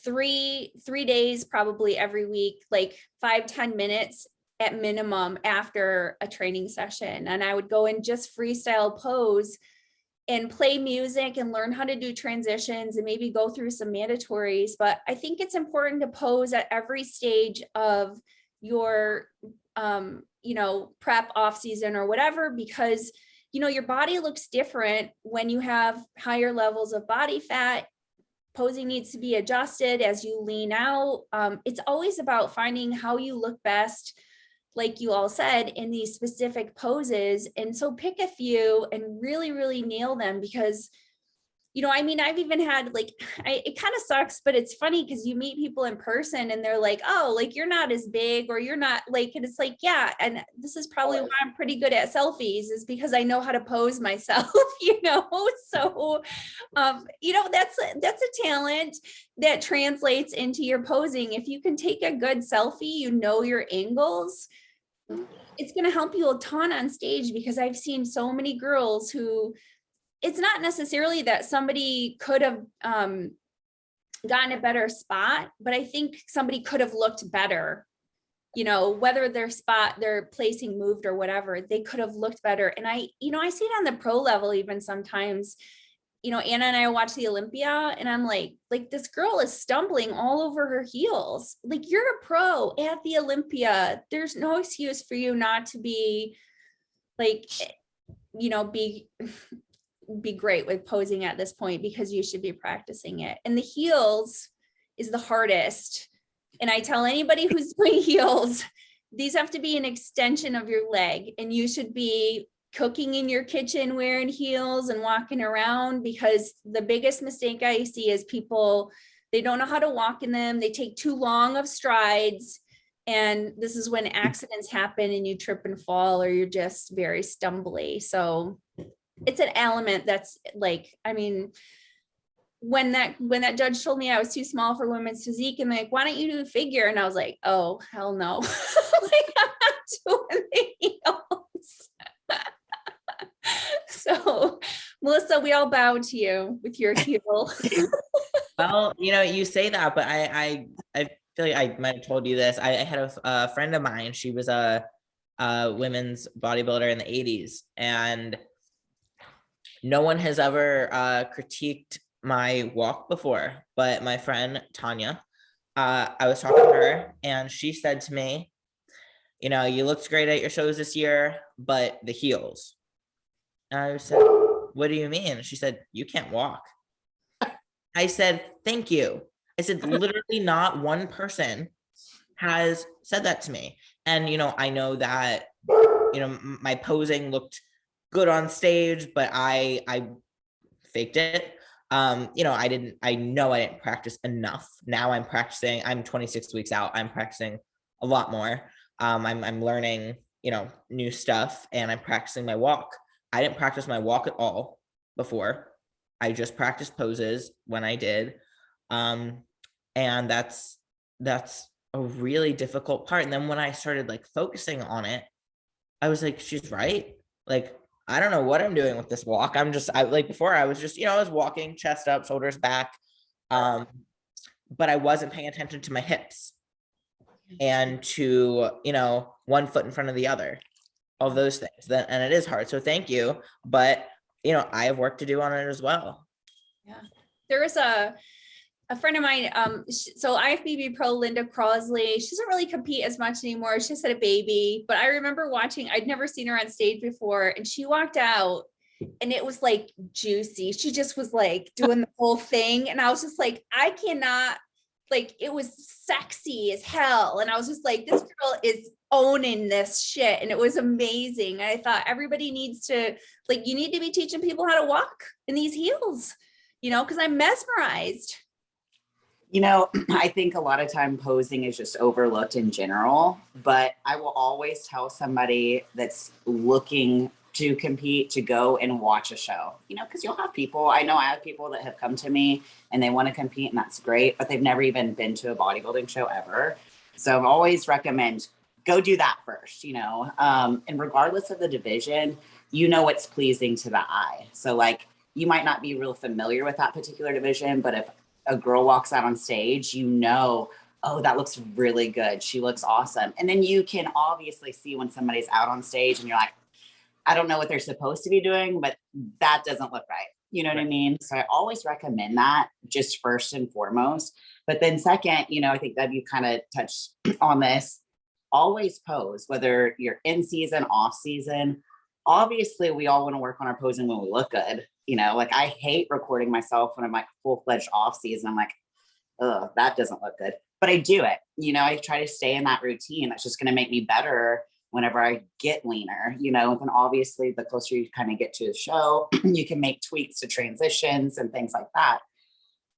three days probably every week, like 5-10 minutes at minimum after a training session. And I would go and just freestyle pose and play music and learn how to do transitions and maybe go through some mandatories. But I think it's important to pose at every stage of your you know, prep, off season or whatever, because, you know, your body looks different when you have higher levels of body fat. Posing needs to be adjusted as you lean out. It's always about finding how you look best, like you all said, in these specific poses. And so pick a few and really, really nail them, because, you know, I mean, I've even had like, it kind of sucks, but it's funny because you meet people in person and they're like, oh, like you're not as big, or you're not like, and it's like, yeah. And this is probably why I'm pretty good at selfies, is because I know how to pose myself, you know? So, you know, that's a talent that translates into your posing. If you can take a good selfie, you know, your angles, it's going to help you a ton on stage, because I've seen so many girls who, it's not necessarily that somebody could have gotten a better spot, but I think somebody could have looked better, you know, whether their placing moved or whatever, they could have looked better. And I see it on the pro level, even sometimes, you know, Anna and I watch the Olympia and I'm like this girl is stumbling all over her heels. Like, you're a pro at the Olympia. There's no excuse for you not to be like, you know, be great with posing at this point, because you should be practicing it. And the heels is the hardest. And I tell anybody who's doing heels, these have to be an extension of your leg, and you should be cooking in your kitchen wearing heels and walking around, because the biggest mistake I see is people, they don't know how to walk in them. They take too long of strides. And this is when accidents happen and you trip and fall, or you're just very stumbly. So it's an element that's like, I mean, when that judge told me I was too small for women's physique and like, why don't you do figure? And I was like, oh, hell no. Like, I'm not doing the heels. So Melissa, we all bow to you with your heel. Well, you say that, but I feel like I might have told you this. I had a friend of mine. She was a women's bodybuilder in the 80s, and no one has ever critiqued my walk before, but my friend Tanya, I was talking to her and she said to me, you looked great at your shows this year, but the heels. And I said, what do you mean? She said, you can't walk. I said, thank you. I said, literally not one person has said that to me. And, I know that, my posing looked good on stage, but I faked it. I know I didn't practice enough. Now I'm practicing, I'm 26 weeks out. I'm practicing a lot more. I'm learning, new stuff, and I'm practicing my walk. I didn't practice my walk at all before. I just practiced poses when I did. And that's a really difficult part. And then when I started like focusing on it, I was like, she's right. Like, I don't know what I'm doing with this walk. Before I was just, I was walking chest up, shoulders back. But I wasn't paying attention to my hips and to, one foot in front of the other, all those things. And it is hard. So thank you. But, I have work to do on it as well. Yeah. There was a friend of mine, so IFBB pro Linda Crosley, she doesn't really compete as much anymore. She just had a baby, but I remember watching, I'd never seen her on stage before, and she walked out and it was like juicy. She just was like doing the whole thing. And I was just like, I cannot, like, it was sexy as hell. And I was just like, this girl is owning this shit. And it was amazing. And I thought everybody needs to, like, you need to be teaching people how to walk in these heels, because I'm mesmerized. I think a lot of time posing is just overlooked in general, but I will always tell somebody that's looking to compete to go and watch a show, because you'll have people, I have people that have come to me and they want to compete, and that's great, but they've never even been to a bodybuilding show ever. So I've always recommend go do that first, and regardless of the division, what's pleasing to the eye. So like, you might not be real familiar with that particular division, but if a girl walks out on stage, oh, that looks really good. She looks awesome. And then you can obviously see when somebody's out on stage and you're like, I don't know what they're supposed to be doing, but that doesn't look right. You know what I mean? So I always recommend that just first and foremost. But then second, I think that you kind of touched on this, always pose, whether you're in season, off season. Obviously, we all want to work on our posing when we look good. Like I hate recording myself when I'm like full-fledged off season. I'm like, oh, that doesn't look good. But I do it. I try to stay in that routine. That's just going to make me better whenever I get leaner, and then obviously the closer you kind of get to the show, you can make tweaks to transitions and things like that.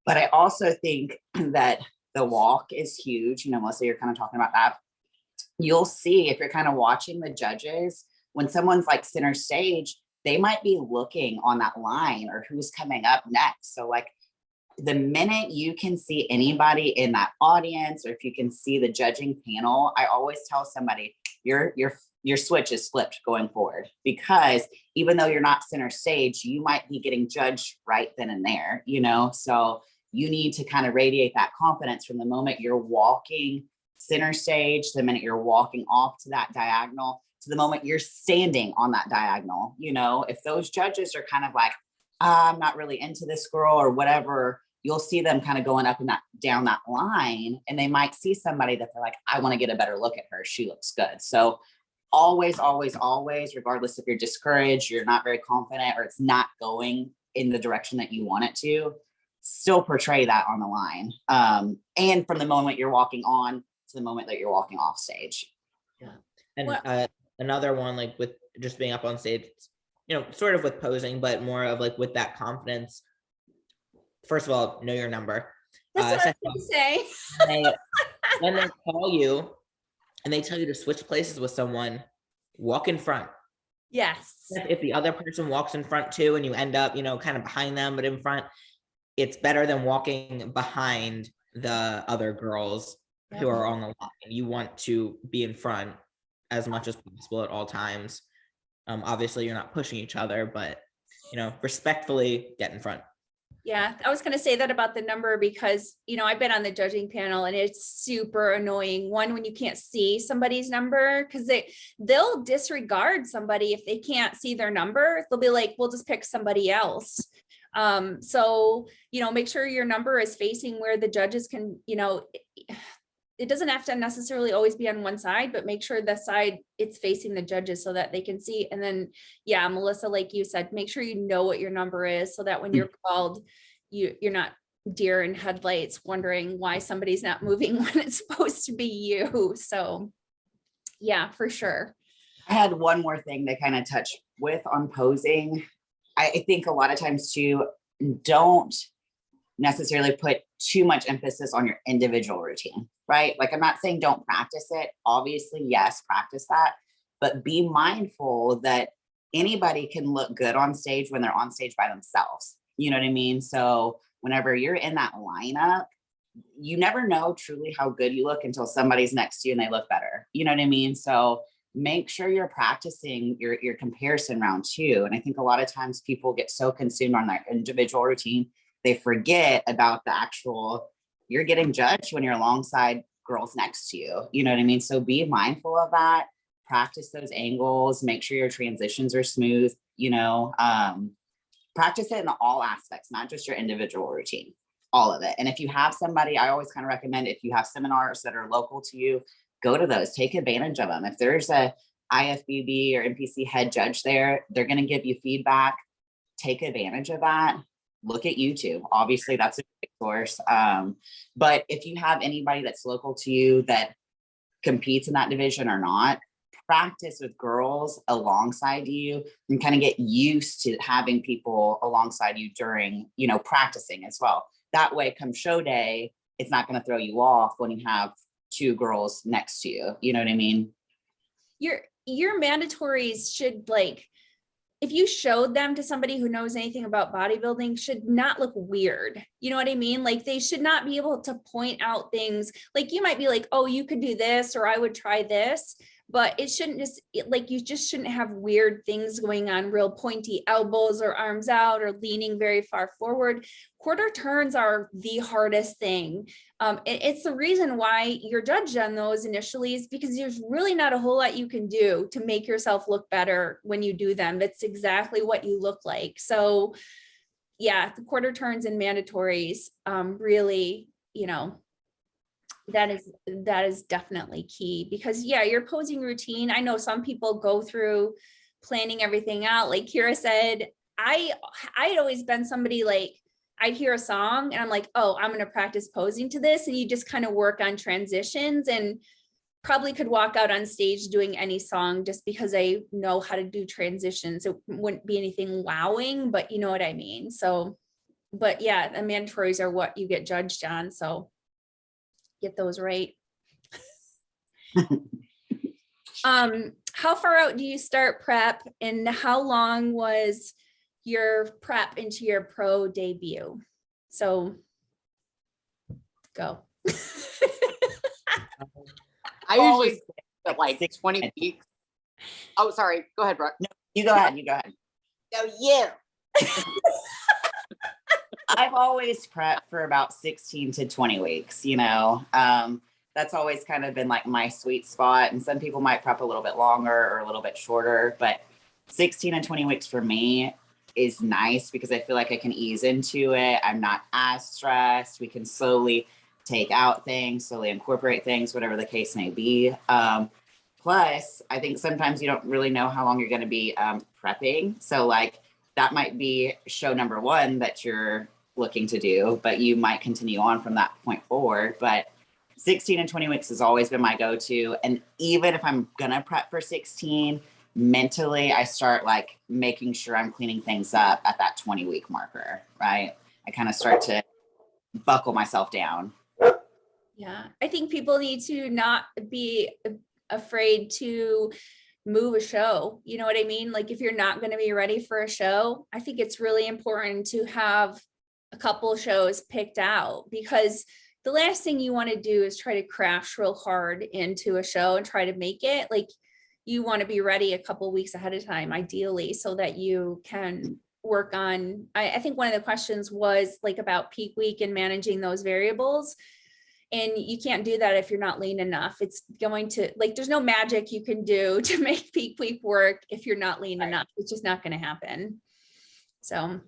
But I also think that the walk is huge. Melissa, you're kind of talking about that. You'll see if you're kind of watching the judges, when someone's like center stage, they might be looking on that line or who's coming up next. So like the minute you can see anybody in that audience, or if you can see the judging panel, I always tell somebody your switch is flipped going forward, because even though you're not center stage, you might be getting judged right then and there, so you need to kind of radiate that confidence from the moment you're walking center stage, the minute you're walking off to that diagonal, to the moment you're standing on that diagonal. If those judges are kind of like, I'm not really into this girl or whatever, you'll see them kind of going up and down that line, and they might see somebody that they're like, I want to get a better look at her. She looks good. So always, always, always, regardless if you're discouraged, you're not very confident, or it's not going in the direction that you want it to, still portray that on the line. And from the moment you're walking on to the moment that you're walking off stage. Yeah. And another one, like with just being up on stage, sort of with posing, but more of like with that confidence. First of all, know your number. That's what I was going to say. When they call you and they tell you to switch places with someone, walk in front. Yes. If the other person walks in front too, and you end up, kind of behind them, but in front, it's better than walking behind the other girls who are on the line. You want to be in front as much as possible at all times. Obviously you're not pushing each other, but respectfully get in front. Yeah, I was going to say that about the number because, I've been on the judging panel and it's super annoying. One, when you can't see somebody's number, because they'll disregard somebody if they can't see their number. They'll be like, we'll just pick somebody else. So, make sure your number is facing where the judges can, it doesn't have to necessarily always be on one side, but make sure the side it's facing the judges so that they can see. And then, yeah, Melissa, like you said, make sure you know what your number is so that when you're called, you're not deer in headlights wondering why somebody's not moving when it's supposed to be you. So yeah, for sure. I had one more thing to kind of touch with on posing. I think a lot of times too, don't necessarily put too much emphasis on your individual routine, right? Like I'm not saying don't practice it. Obviously, yes, practice that, but be mindful that anybody can look good on stage when they're on stage by themselves. You know what I mean? So whenever you're in that lineup, you never know truly how good you look until somebody's next to you and they look better. You know what I mean? So make sure you're practicing your comparison round too. And I think a lot of times people get so consumed on their individual routine, they forget about the actual, you're getting judged when you're alongside girls next to you. You know what I mean? So be mindful of that, practice those angles, make sure your transitions are smooth, practice it in all aspects, not just your individual routine, all of it. And if you have somebody, I always kind of recommend if you have seminars that are local to you, go to those, take advantage of them. If there's a IFBB or NPC head judge there, they're going to give you feedback, take advantage of that. Look at YouTube. Obviously, that's a big source. But if you have anybody that's local to you that competes in that division or not, practice with girls alongside you and kind of get used to having people alongside you during, practicing as well. That way, come show day, it's not going to throw you off when you have two girls next to you. You know what I mean? Your mandatories should if you showed them to somebody who knows anything about bodybuilding, should not look weird. You know what I mean? Like they should not be able to point out things like you might be like, oh, you could do this, or I would try this, but it shouldn't you just shouldn't have weird things going on, real pointy elbows or arms out or leaning very far forward. Quarter turns are the hardest thing. It's the reason why you're judged on those initially is because there's really not a whole lot you can do to make yourself look better when you do them. It's exactly what you look like. So yeah, the quarter turns and mandatories really, that is definitely key because yeah, your posing routine. I know some people go through planning everything out. Like Kira said, I'd always been somebody like, I'd hear a song and I'm like, oh, I'm going to practice posing to this. And you just kind of work on transitions and probably could walk out on stage doing any song just because I know how to do transitions. It wouldn't be anything wowing, but you know what I mean? So, but yeah, the mandatories are what you get judged on. So get those right. How far out do you start prep and how long was your prep into your pro debut? So go. I usually say that like 20 weeks. Oh, sorry. Go ahead, Brooke. No, you go ahead. No, you. I've always prepped for about 16 to 20 weeks, that's always kind of been like my sweet spot. And some people might prep a little bit longer or a little bit shorter, but 16 and 20 weeks for me is nice because I feel like I can ease into it. I'm not as stressed. We can slowly take out things, slowly incorporate things, whatever the case may be. Plus, I think sometimes you don't really know how long you're going to be prepping. So like that might be show number one that you're looking to do, but you might continue on from that point forward. But 16 and 20 weeks has always been my go-to. And even if I'm going to prep for 16, mentally, I start like making sure I'm cleaning things up at that 20-week marker, right? I kind of start to buckle myself down. Yeah, I think people need to not be afraid to move a show. You know what I mean? Like if you're not going to be ready for a show, I think it's really important to have a couple shows picked out, because the last thing you want to do is try to crash real hard into a show and try to make it. Like, you want to be ready a couple weeks ahead of time, ideally, so that you can work on, I think one of the questions was like about peak week and managing those variables. And you can't do that if you're not lean enough. It's going to, like, there's no magic you can do to make peak week work if you're not lean enough. It's just not going to happen. So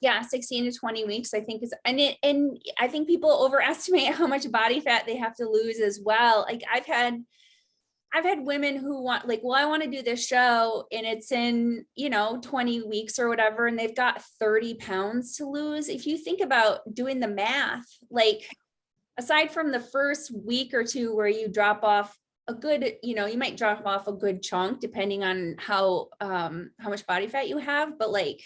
yeah, 16 to 20 weeks, I think is, and I think people overestimate how much body fat they have to lose as well. Like, I've had women who want, like, well, I want to do this show and it's in, 20 weeks or whatever, and they've got 30 pounds to lose. If you think about doing the math, like, aside from the first week or two where you drop off a good, you might drop off a good chunk depending on how much body fat you have, but like,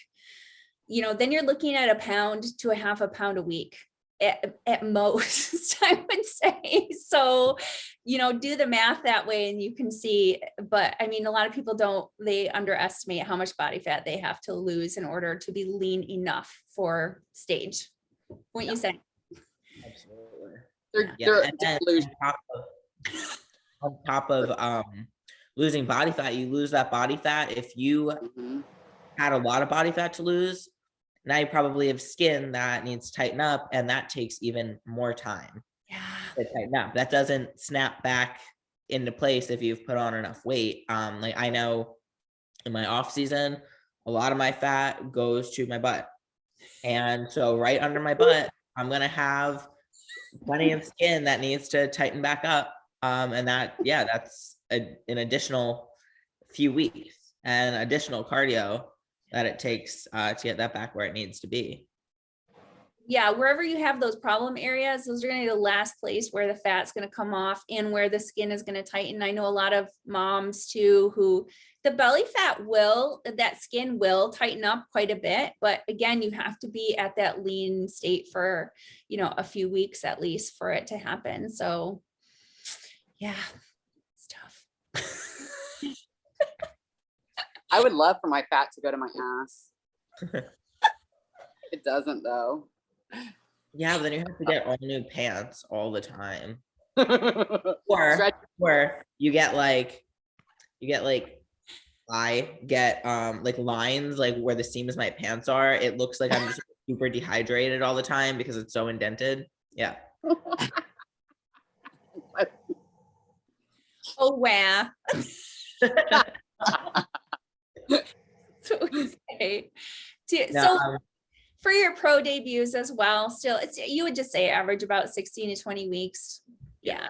then you're looking at 1 pound to a half a pound a week at most, I would say. So, do the math that way and you can see, but I mean, a lot of people they underestimate how much body fat they have to lose in order to be lean enough for stage. Wouldn't you say? Absolutely. And then on top of losing body fat, you lose that body fat. If you had a lot of body fat to lose, now you probably have skin that needs to tighten up, and that takes even more time to tighten up. That doesn't snap back into place if you've put on enough weight. Like, I know in my off season, a lot of my fat goes to my butt, and so right under my butt, I'm gonna have plenty of skin that needs to tighten back up, and that's an additional few weeks and additional cardio that it takes to get that back where it needs to be. Yeah, wherever you have those problem areas, those are going to be the last place where the fat's going to come off and where the skin is going to tighten. I know a lot of moms too, who the belly fat that skin will tighten up quite a bit. But again, you have to be at that lean state for, a few weeks at least for it to happen. So yeah, it's tough. I would love for my fat to go to my ass. It doesn't though. Yeah, but then you have to get all new pants all the time. or you get like lines like where the seams of my pants are. It looks like I'm just super dehydrated all the time because it's so indented. Yeah. Oh wow. So we say. So for your pro debuts as well, still you would just say average about 16 to 20 weeks. Yeah.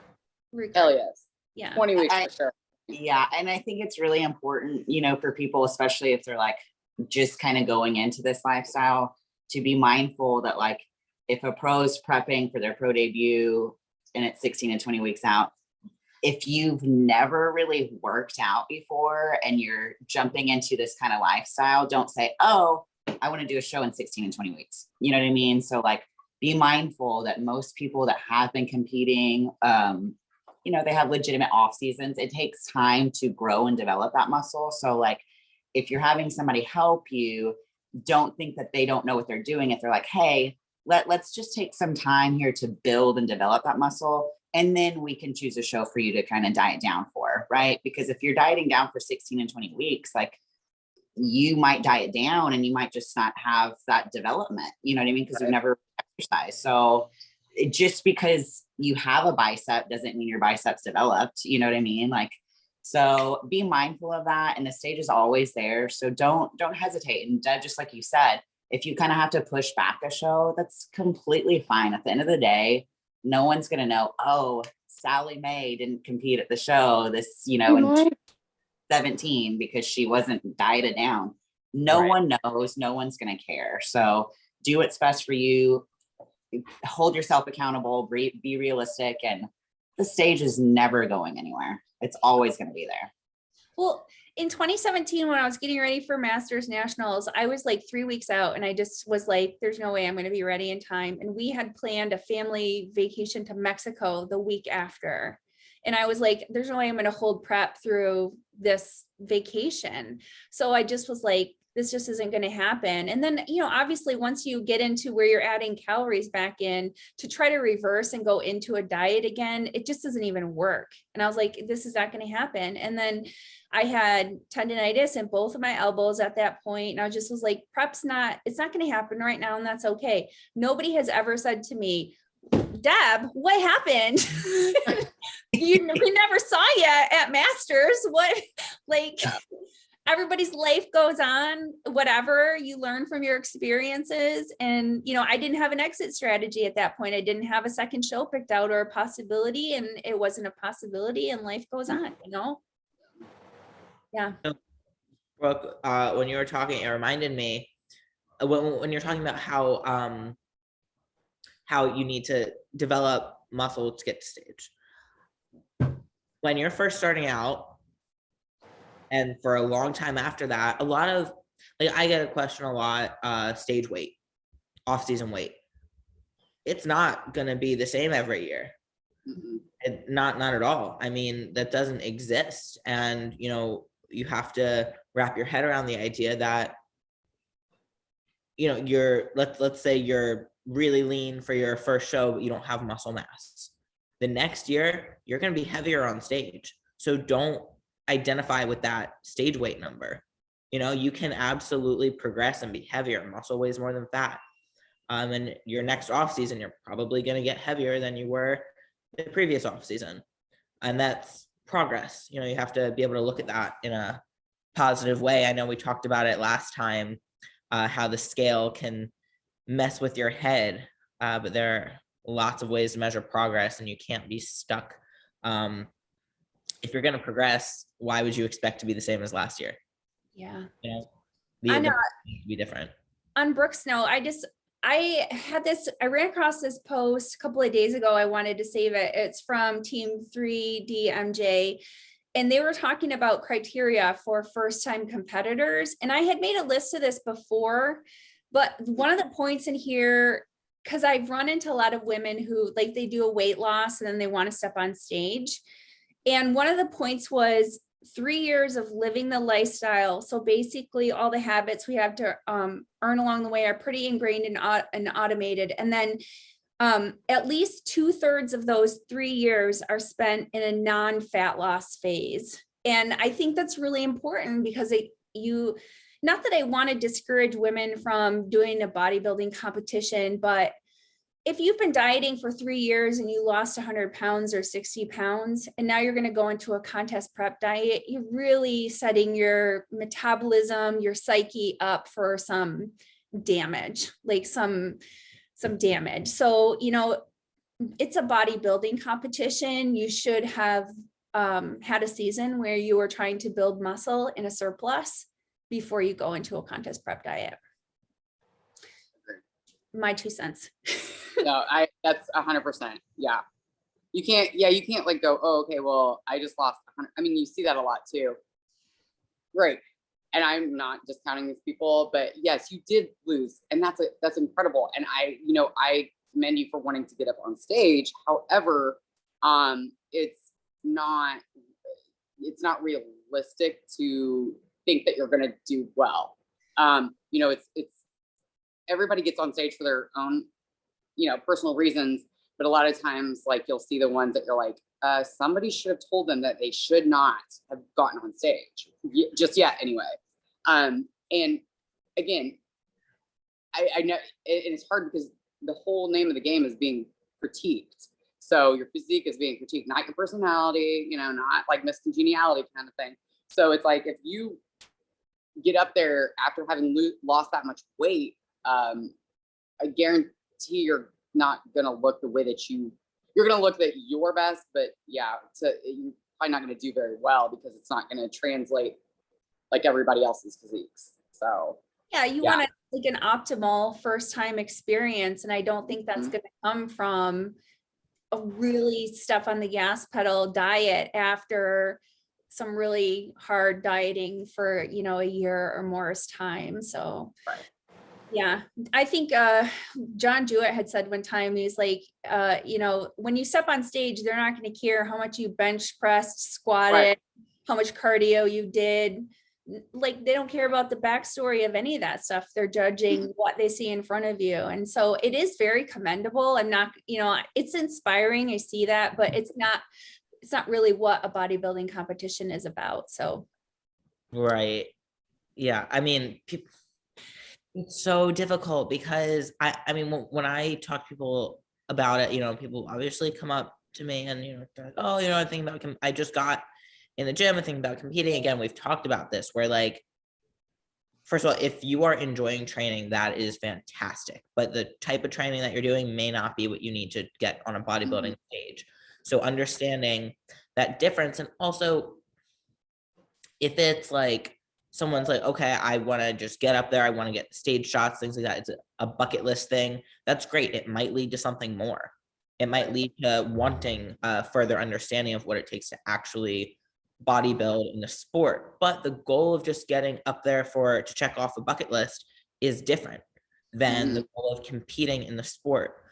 Hell yes. Yeah. 20 weeks for sure. Yeah. And I think it's really important, for people, especially if they're like just kind of going into this lifestyle, to be mindful that, like, if a pro's prepping for their pro debut and it's 16 to 20 weeks out, if you've never really worked out before and you're jumping into this kind of lifestyle, don't say, oh, I want to do a show in 16 and 20 weeks. You know what I mean? So, like, be mindful that most people that have been competing, they have legitimate off seasons. It takes time to grow and develop that muscle. So, like, if you're having somebody help you, don't think that they don't know what they're doing. If they're like, hey, let's just take some time here to build and develop that muscle, and then we can choose a show for you to kind of diet down for, right? Because if you're dieting down for 16 and 20 weeks, like, you might diet down and you might just not have that development, you know what I mean? Because you've never exercised. So just because you have a bicep doesn't mean your biceps developed, you know what I mean? Like, so be mindful of that. And the stage is always there. So don't hesitate. And just like you said, if you kind of have to push back a show, that's completely fine. At the end of the day, no one's going to know, oh, Sally Mae didn't compete at the show this, in 17 because she wasn't dieted down. No one knows. No one's going to care. So do what's best for you. Hold yourself accountable. Be realistic. And the stage is never going anywhere. It's always going to be there. Well, in 2017, when I was getting ready for Masters Nationals, I was like 3 weeks out and I just was like, there's no way I'm going to be ready in time. And we had planned a family vacation to Mexico the week after. And I was like, there's no way I'm going to hold prep through this vacation. So I just was like, this just isn't going to happen. And then, obviously once you get into where you're adding calories back in to try to reverse and go into a diet again, it just doesn't even work. And I was like, this is not going to happen. And then I had tendonitis in both of my elbows at that point. And I just was like, it's not going to happen right now. And that's okay. Nobody has ever said to me, Deb, what happened? We never saw you at Masters. What, like, everybody's life goes on, whatever you learn from your experiences. And, I didn't have an exit strategy at that point. I didn't have a second show picked out or a possibility, and it wasn't a possibility, and life goes on, Yeah. Brooke, when you were talking, it reminded me when you're talking about how you need to develop muscle to get to stage. When you're first starting out, and for a long time after that, a lot of, like, I get a question a lot, stage weight, off-season weight. It's not gonna be the same every year. Not at all. I mean, that doesn't exist. And, you have to wrap your head around the idea that, let's say you're really lean for your first show, but you don't have muscle mass. The next year, you're going to be heavier on stage. So don't identify with that stage weight number. You can absolutely progress and be heavier. Muscle weighs more than fat. And your next off season, you're probably going to get heavier than you were the previous off season. And that's progress. You have to be able to look at that in a positive way. I know we talked about it last time, how the scale can mess with your head, but there are lots of ways to measure progress, and you can't be stuck. If you're going to progress, why would you expect to be the same as last year? Yeah. I know. Be different. On Brooke's note, I ran across this post a couple of days ago. I wanted to save it. It's from Team 3DMJ. And they were talking about criteria for first-time competitors. And I had made a list of this before, but one of the points in here, because I've run into a lot of women who, like, they do a weight loss and then they want to step on stage. And one of the points was 3 years of living the lifestyle. So basically all the habits we have to earn along the way are pretty ingrained and automated. And then at least 2/3 of those 3 years are spent in a non-fat loss phase. And I think that's really important because not that I want to discourage women from doing a bodybuilding competition, but if you've been dieting for 3 years and you lost 100 pounds or 60 pounds, and now you're going to go into a contest prep diet, you're really setting your metabolism, your psyche up for some damage, like some damage. So, it's a bodybuilding competition. You should have had a season where you were trying to build muscle in a surplus before you go into a contest prep diet. My 2 cents. No, that's 100%. Yeah. You can't like go, oh, okay, well, I just lost 100. I mean, you see that a lot too. Great. And I'm not discounting these people, but yes, you did lose. And that's incredible. And I commend you for wanting to get up on stage. However, it's not realistic to think that you're going to do well. It's everybody gets on stage for their own, personal reasons. But a lot of times, like, you'll see the ones that you're like, somebody should have told them that they should not have gotten on stage just yet anyway. And again, I know it's hard because the whole name of the game is being critiqued. So your physique is being critiqued, not your personality, not like Miss Congeniality kind of thing. So it's like, if you get up there after having lost that much weight, I guarantee you're not going to look the way that you're going to look at your best, but yeah, you're probably not going to do very well because it's not going to translate like everybody else's physiques. So yeah, you want to like an optimal first time experience. And I don't think that's going to come from a really step on the gas pedal diet after some really hard dieting for, a year or more's time. So yeah, I think John Jewett had said one time, he was like, when you step on stage, they're not going to care how much you bench pressed, squatted, how much cardio you did. like, they don't care about the backstory of any of that stuff. They're judging what they see in front of you. And so it is very commendable. I'm not, it's inspiring. I see that, but it's not really what a bodybuilding competition is about. So. Right. Yeah. I mean, it's so difficult because I mean, when I talk to people about it, people obviously come up to me and, they're like, oh, I think about, I just got in the gym and think about competing again. We've talked about this where, like, first of all, if you are enjoying training, that is fantastic, but the type of training that you're doing may not be what you need to get on a bodybuilding stage. So understanding that difference. And also, if it's like someone's like, okay, I want to just get up there, I want to get stage shots, things like that, it's a bucket list thing, that's great. It might lead to something more. It might lead to wanting further understanding of what it takes to actually bodybuild in the sport. But the goal of just getting up there to check off a bucket list is different than the goal of competing in the sport.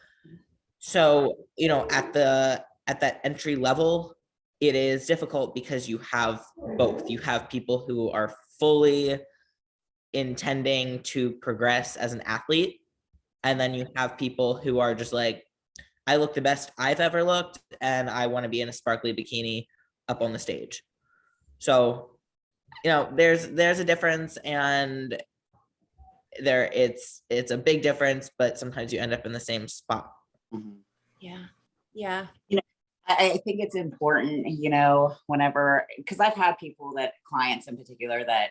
So, at that entry level, it is difficult because you have both. You have people who are fully intending to progress as an athlete, and then you have people who are just like, I look the best I've ever looked, and I want to be in a sparkly bikini up on the stage. So, there's a difference, and it's a big difference, but sometimes you end up in the same spot. Yeah. I think it's important, whenever, because I've had clients in particular, that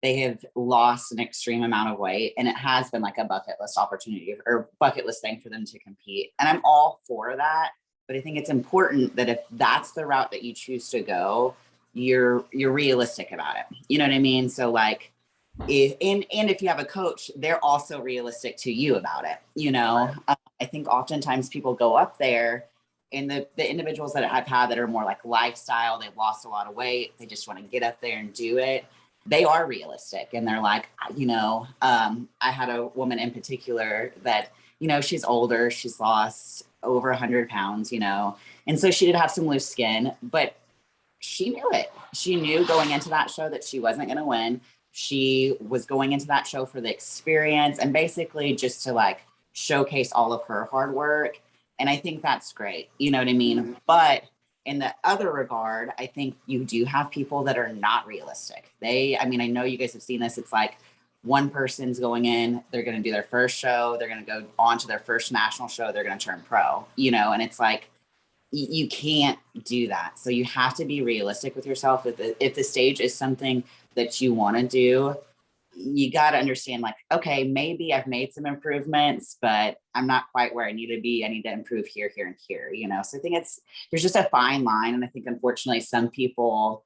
they have lost an extreme amount of weight, and it has been like a bucket list opportunity or bucket list thing for them to compete. And I'm all for that. But I think it's important that if that's the route that you choose to go, you're realistic about it. You know what I mean? So like, if you have a coach, they're also realistic to you about it. I think oftentimes people go up there, and the individuals that I've had that are more like lifestyle, they've lost a lot of weight, they just want to get up there and do it. They are realistic, and they're like, I had a woman in particular that, she's older, she's lost over 100 pounds, and so she did have some loose skin, but she knew it. She knew going into that show that she wasn't going to win. She was going into that show for the experience and basically just to like showcase all of her hard work. And I think that's great. You know what I mean? But in the other regard, I think you do have people that are not realistic. I know you guys have seen this. It's like one person's going in, they're going to do their first show, they're going to go on to their first national show, they're going to turn pro, and it's like, you can't do that. So you have to be realistic with yourself. If the stage is something that you want to do, you got to understand, like, okay, maybe I've made some improvements, but I'm not quite where I need to be. I need to improve here, here, and here, So I think there's just a fine line. And I think, unfortunately, some people,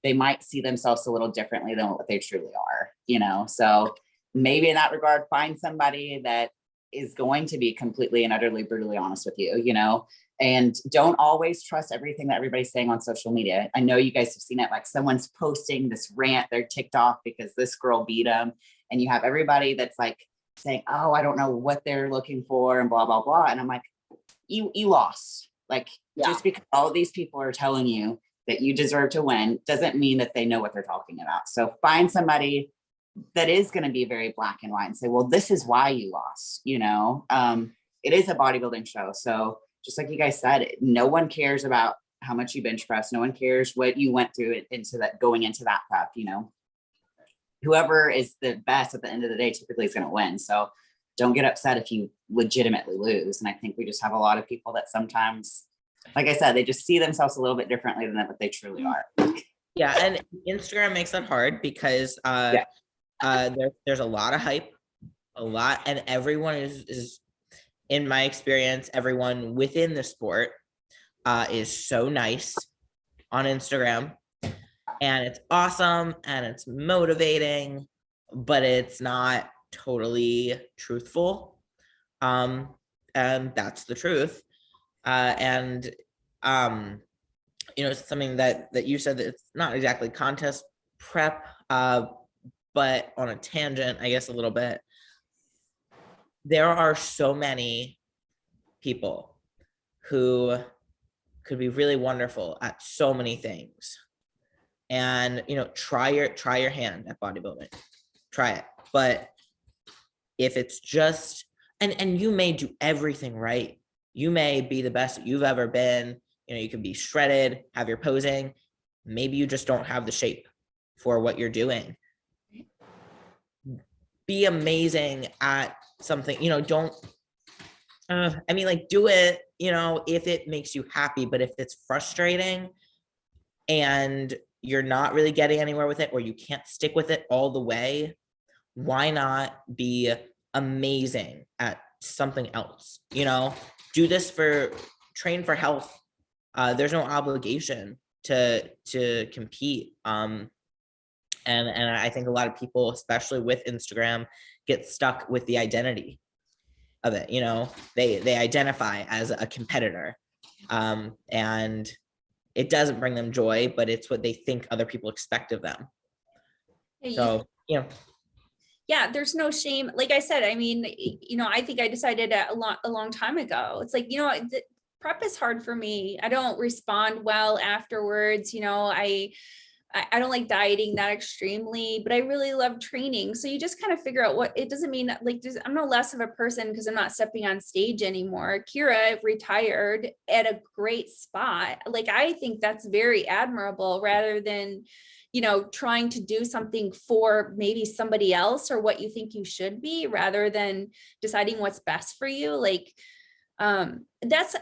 they might see themselves a little differently than what they truly are, So maybe in that regard, find somebody that is going to be completely and utterly brutally honest with you, and don't always trust everything that everybody's saying on social media. I know you guys have seen it, like someone's posting this rant, they're ticked off because this girl beat them. And you have everybody that's like saying, oh, I don't know what they're looking for and blah, blah, blah. And I'm like, you lost. Like, just because all of these people are telling you that you deserve to win doesn't mean that they know what they're talking about. So find somebody that is going to be very black and white and say, well, this is why you lost. It is a bodybuilding show. So just like you guys said, no one cares about how much you bench press. No one cares what you went through going into that prep. Whoever is the best at the end of the day typically is going to win. So don't get upset if you legitimately lose. And I think we just have a lot of people that sometimes, like I said, they just see themselves a little bit differently than what they truly are. Yeah, and Instagram makes that hard because there's a lot of hype, and everyone is in my experience, everyone within the sport is so nice on Instagram, and it's awesome and it's motivating, but it's not totally truthful. And that's the truth. And something that you said, that it's not exactly contest prep, but on a tangent, I guess a little bit. There are so many people who could be really wonderful at so many things, and, try your hand at bodybuilding, try it. But if it's just, and you may do everything right, you may be the best that you've ever been, you could be shredded, have your posing, maybe you just don't have the shape for what you're doing. Be amazing at something, don't, do it, if it makes you happy. But if it's frustrating and you're not really getting anywhere with it, or you can't stick with it all the way, why not be amazing at something else? Do this train for health. There's no obligation to compete. And I think a lot of people, especially with Instagram, get stuck with the identity of it. They identify as a competitor, and it doesn't bring them joy, but it's what they think other people expect of them. So, yeah, there's no shame. Like I said, I mean, I think I decided a long time ago. It's like, prep is hard for me. I don't respond well afterwards. I don't like dieting that extremely, but I really love training. So you just kind of figure out what, it doesn't mean like, I'm no less of a person because I'm not stepping on stage anymore. Kira retired at a great spot. Like, I think that's very admirable, rather than, trying to do something for maybe somebody else or what you think you should be, rather than deciding what's best for you. Like, that's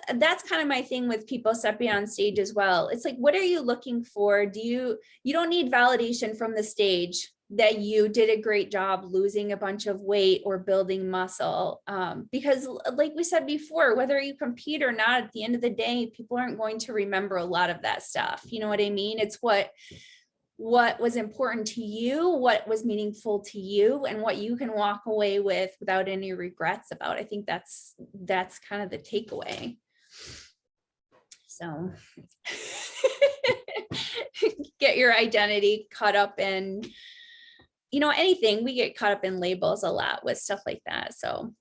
kind of my thing with people stepping on stage as well. It's like, what are you looking for? You don't need validation from the stage that you did a great job losing a bunch of weight or building muscle. Because like we said before, whether you compete or not, at the end of the day, people aren't going to remember a lot of that stuff. You know what I mean? It's what was important to you, what was meaningful to you, and what you can walk away with without any regrets about. I think that's kind of the takeaway. So get your identity caught up in, anything. We get caught up in labels a lot with stuff like that. So,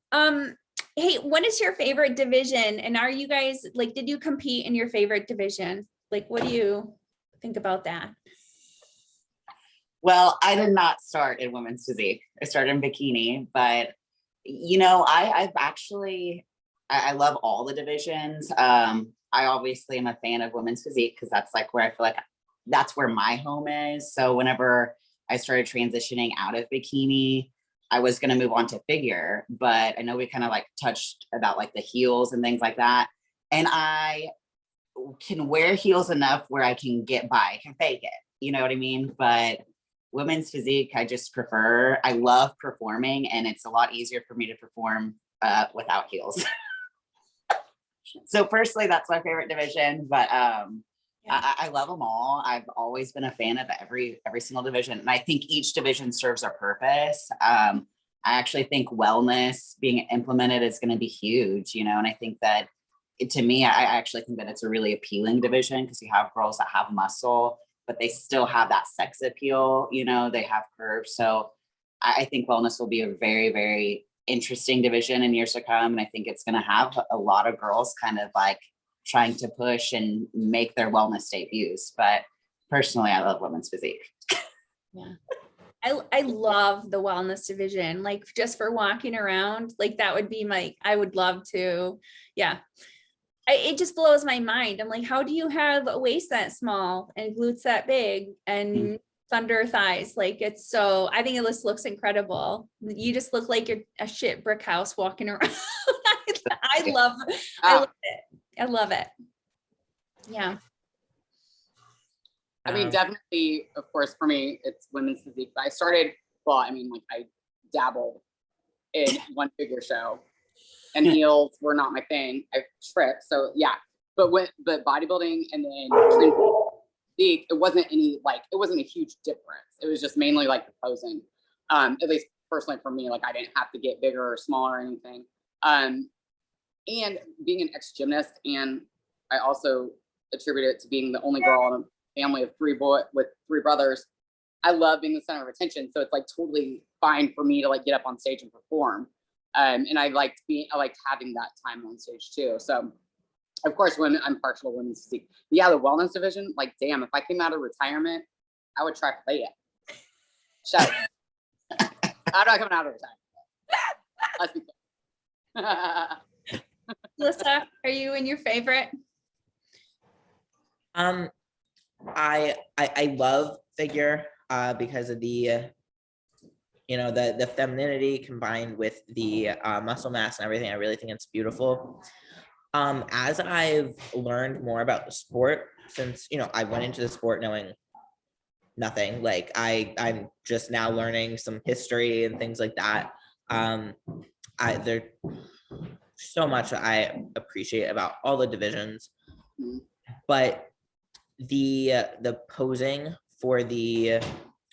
hey, what is your favorite division? And are you guys, like, did you compete in your favorite division? Like, what do you think about that? Well, I did not start in women's physique. I started in bikini, but I've actually, I love all the divisions. I obviously am a fan of women's physique because that's like where I feel like that's where my home is. So whenever I started transitioning out of bikini, I was going to move on to figure, but I know we kind of like touched about like the heels and things like that. And I can wear heels enough where I can get by, I can fake it. You know what I mean? But women's physique, I just prefer. I love performing, and it's a lot easier for me to perform without heels. So firstly, that's my favorite division, but I love them all. I've always been a fan of every single division, and I think each division serves a purpose. I actually think wellness being implemented is going to be huge, and I think that to me, I actually think that it's a really appealing division because you have girls that have muscle, but they still have that sex appeal, they have curves. So I think wellness will be a very, very interesting division in years to come. And I think it's going to have a lot of girls kind of like trying to push and make their wellness debuts. But personally, I love women's physique. Yeah. I love the wellness division, like just for walking around, like that would be I would love to. Yeah. It just blows my mind. I'm like, how do you have a waist that small and glutes that big and thunder thighs? Like, it's so, I think it just looks incredible. You just look like you're a shit brick house walking around. I love it. I love it. Yeah. I mean, definitely, of course, for me, it's women's physique. But I dabbled in one figure show. And heels were not my thing. I tripped. So yeah, but bodybuilding and then physique, it wasn't a huge difference. It was just mainly like the posing. At least personally for me, like I didn't have to get bigger or smaller or anything. And being an ex-gymnast, and I also attribute it to being the only girl in a family of with three brothers. I love being the center of attention. So it's like totally fine for me to like get up on stage and perform. And I liked having that time on stage too. So of course, I'm partial to women's physique. But yeah, the wellness division, like, damn, if I came out of retirement I would try to play it. Shut up. I'm not coming out every time. Let's be clear. Alyssa, are you in your favorite? I love figure because of the the femininity combined with the muscle mass and everything. I really think it's beautiful. As I've learned more about the sport, since I went into the sport knowing nothing, like I'm just now learning some history and things like that. There's so much I appreciate about all the divisions, but the posing for the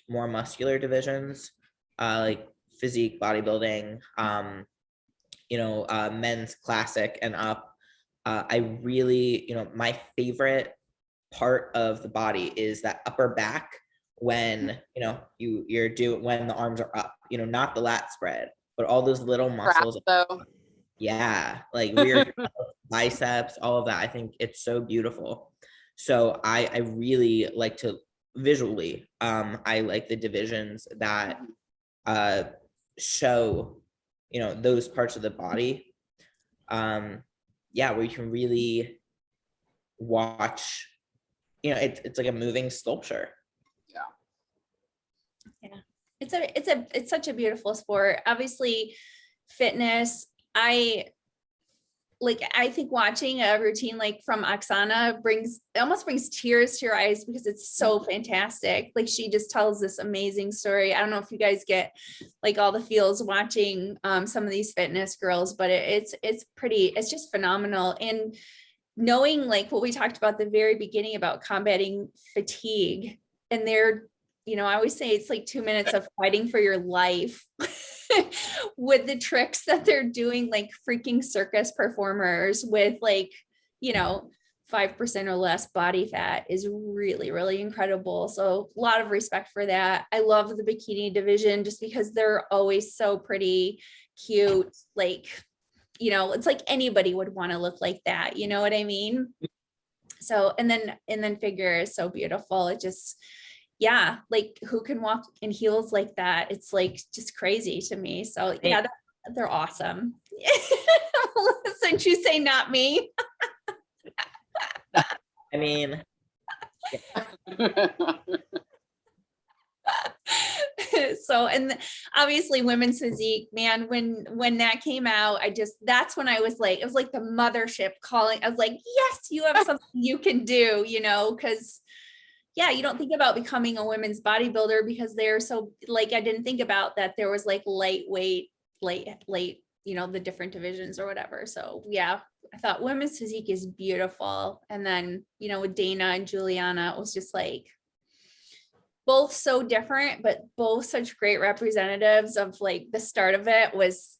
more muscular divisions, like physique, bodybuilding, men's classic and up. I really, my favorite part of the body is that upper back when when the arms are up, not the lat spread, but all those little muscles. Though. Yeah, like rear biceps, all of that. I think it's so beautiful. So I really like to visually, I like the divisions that show, those parts of the body. Where you can really watch, it's like a moving sculpture. Yeah. It's such a beautiful sport. Obviously, fitness, I think watching a routine like from Oksana almost brings tears to your eyes because it's so fantastic. Like she just tells this amazing story. I don't know if you guys get like all the feels watching some of these fitness girls, but it's just phenomenal. And knowing like what we talked about at the very beginning about combating fatigue, and they're, I always say it's like 2 minutes of fighting for your life with the tricks that they're doing, like freaking circus performers with 5% or less body fat is really, really incredible. So a lot of respect for that. I love the bikini division just because they're always so pretty, cute, it's like anybody would want to look like that. You know what I mean? So, and then figure is so beautiful. It just, yeah, like who can walk in heels like that? It's like just crazy to me. So yeah, they're awesome. Since you say not me. I mean, so, and obviously women's physique, man, when that came out, that's when I was like, it was like the mothership calling. I was like, yes, you have something you can do, because yeah, you don't think about becoming a women's bodybuilder because they're so I didn't think about that there was like lightweight, the different divisions or whatever. So yeah, I thought women's physique is beautiful. And then, with Dana and Juliana, it was just like both so different, but both such great representatives of like the start of it was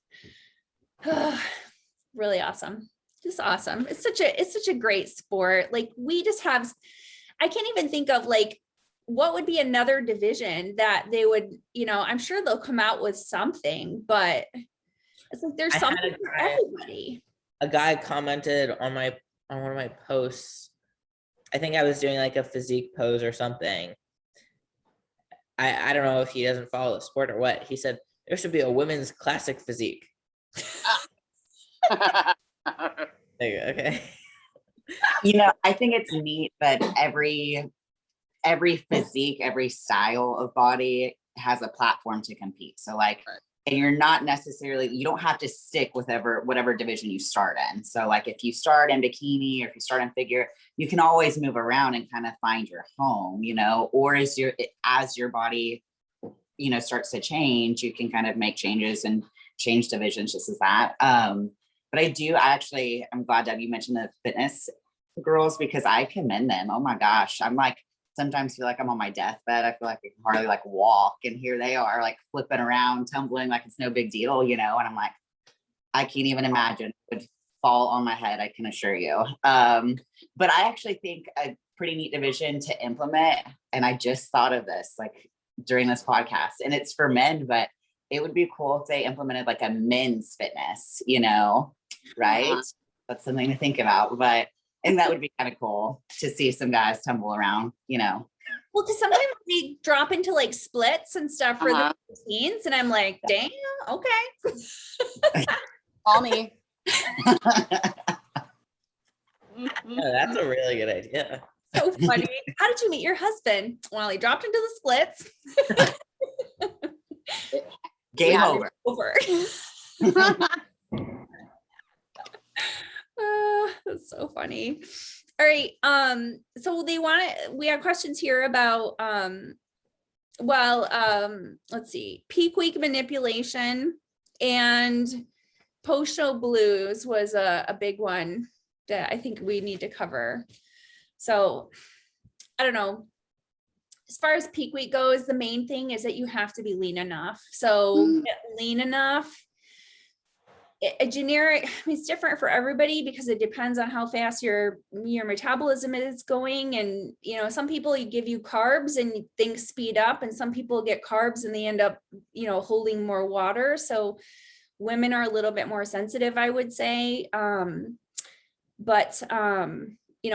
really awesome. Just awesome. It's such a great sport. Like we just have, I can't even think of like what would be another division that they would, I'm sure they'll come out with something, but it's like there's something for everybody. A guy commented on one of my posts. I think I was doing like a physique pose or something. I don't know if he doesn't follow the sport or what. He said there should be a women's classic physique. Okay. I think it's neat that every physique, every style of body has a platform to compete. So and you're not necessarily, you don't have to stick with whatever division you start in. So like if you start in bikini or if you start in figure, you can always move around and kind of find your home, or as your body, starts to change, you can kind of make changes and change divisions just as that. But I'm glad that you mentioned the fitness girls because I commend them. Oh my gosh. I'm like, sometimes feel like I'm on my deathbed. I feel like I can hardly walk. And here they are flipping around, tumbling like it's no big deal, and I'm like, I can't even imagine it would fall on my head, I can assure you. But I actually think a pretty neat division to implement, and I just thought of this during this podcast, and it's for men, but it would be cool if they implemented a men's fitness, right? That's something to think about, and that would be kind of cool to see some guys tumble around, Well, because sometimes we drop into like splits and stuff for Uh-huh. the routines, and I'm like, damn, okay. Call me. Oh, that's a really good idea. So funny. How did you meet your husband? Well, he dropped into the splits. Game Yeah, over. Over. That's so funny. All right. So we have questions here about let's see, peak week manipulation and post-show blues was a big one that I think we need to cover. So I don't know. As far as peak week goes, the main thing is that you have to be lean enough. So get lean enough. A generic, I mean, it's different for everybody because it depends on how fast your metabolism is going. And, you know, some people give you carbs and things speed up, and some people get carbs and they end up, holding more water. So women are a little bit more sensitive, I would say.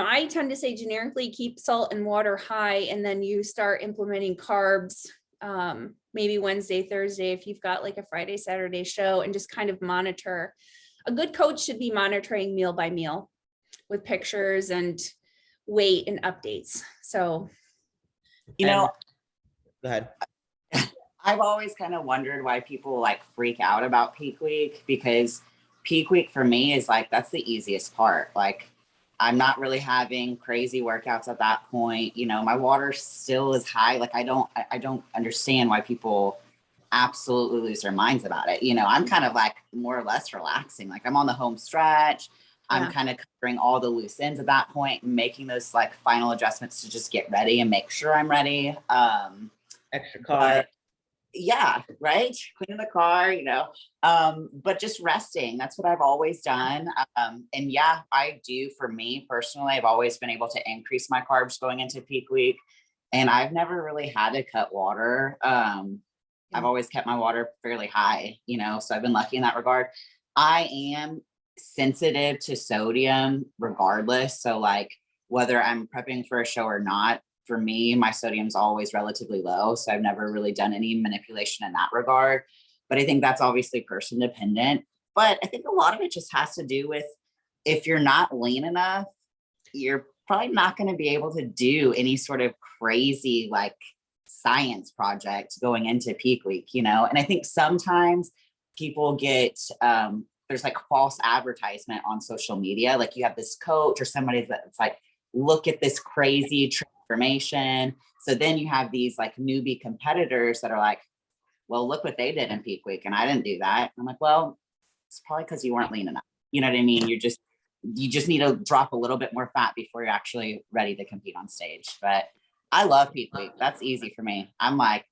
I tend to say generically keep salt and water high, and then you start implementing carbs, maybe Wednesday, Thursday, if you've got like a Friday, Saturday show, and just kind of monitor. A good coach should be monitoring meal by meal with pictures and weight and updates. So, Go ahead. I've always kind of wondered why people like freak out about peak week, because peak week for me is like, that's the easiest part. Like, I'm not really having crazy workouts at that point. My water still is high. Like, I don't understand why people absolutely lose their minds about it. I'm kind of like more or less relaxing. Like, I'm on the home stretch. I'm kind of covering all the loose ends at that point, making those like final adjustments to just get ready and make sure I'm ready. Extra carb. Yeah, right. Cleaning the car, but just resting. That's what I've always done. And yeah, I do. For me personally, I've always been able to increase my carbs going into peak week, and I've never really had to cut water. I've always kept my water fairly high, so I've been lucky in that regard. I am sensitive to sodium regardless. So like whether I'm prepping for a show or not, for me, my sodium's always relatively low. So I've never really done any manipulation in that regard. But I think that's obviously person dependent. But I think a lot of it just has to do with, if you're not lean enough, you're probably not going to be able to do any sort of crazy like science project going into peak week, And I think sometimes people get, there's like false advertisement on social media. Like you have this coach or somebody that's like, look at this crazy transformation. So then you have these like newbie competitors that are like, well, look what they did in peak week, and I didn't do that. I'm like, well, it's probably because you weren't lean enough. You know what I mean? You just need to drop a little bit more fat before you're actually ready to compete on stage. But I love peak week. That's easy for me. I'm like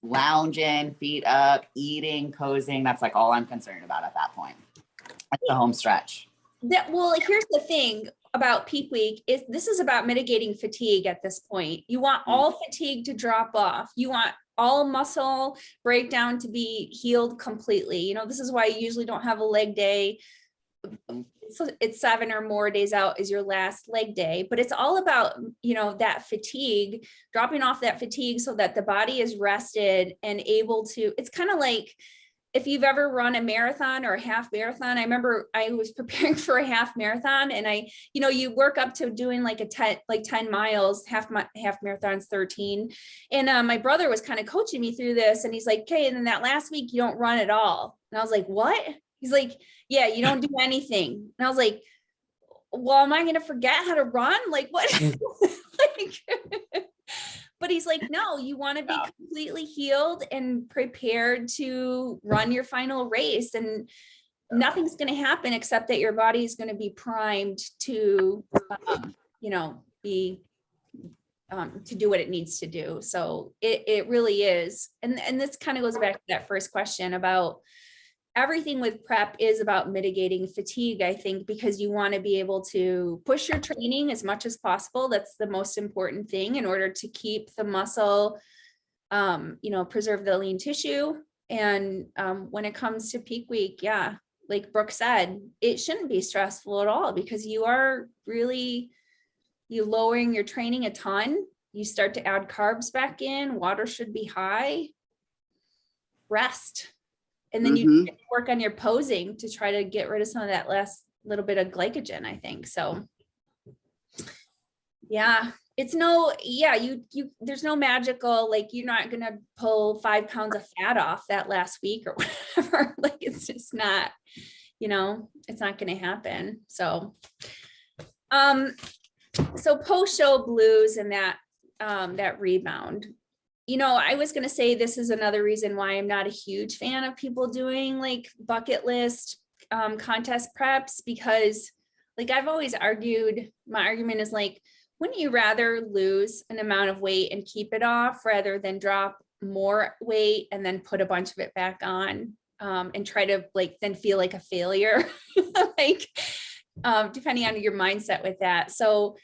lounging, feet up, eating, posing. That's like all I'm concerned about at that point. That's the home stretch. Well, here's the thing about peak week is this is about mitigating fatigue at this point. You want all fatigue to drop off. You want all muscle breakdown to be healed completely. This is why you usually don't have a leg day. So it's 7 or more days out is your last leg day, but it's all about, that fatigue, dropping off that fatigue so that the body is rested and able to, it's kind of like, if you've ever run a marathon or a half marathon. I remember I was preparing for a half marathon, and you work up to doing like 10 miles, half marathon's 13. And my brother was kind of coaching me through this, and he's like, okay, and then that last week you don't run at all. And I was like, what? He's like, yeah, you don't do anything. And I was like, well, am I going to forget how to run? Like what? But he's like, no, you want to be completely healed and prepared to run your final race. And nothing's going to happen except that your body is going to be primed to, to do what it needs to do. So it really is. And this kind of goes back to that first question about everything with prep is about mitigating fatigue, I think, because you want to be able to push your training as much as possible. That's the most important thing in order to keep the muscle, preserve the lean tissue. And when it comes to peak week, yeah, like Brooke said, it shouldn't be stressful at all because you are really, lowering your training a ton. you start to add carbs back in, water should be high, rest. And then you work on your posing to try to get rid of some of that last little bit of glycogen, I think. So yeah, it's no, yeah, you, there's no magical, like you're not going to pull 5 pounds of fat off that last week or whatever. Like, it's just not, you know, it's not going to happen. So, so post-show blues and that rebound, you know, I was going to say, this is another reason why I'm not a huge fan of people doing like bucket list contest preps, because like I've always argued, my argument is like, wouldn't you rather lose an amount of weight and keep it off rather than drop more weight and then put a bunch of it back on and try to like then feel like a failure, like depending on your mindset with that. So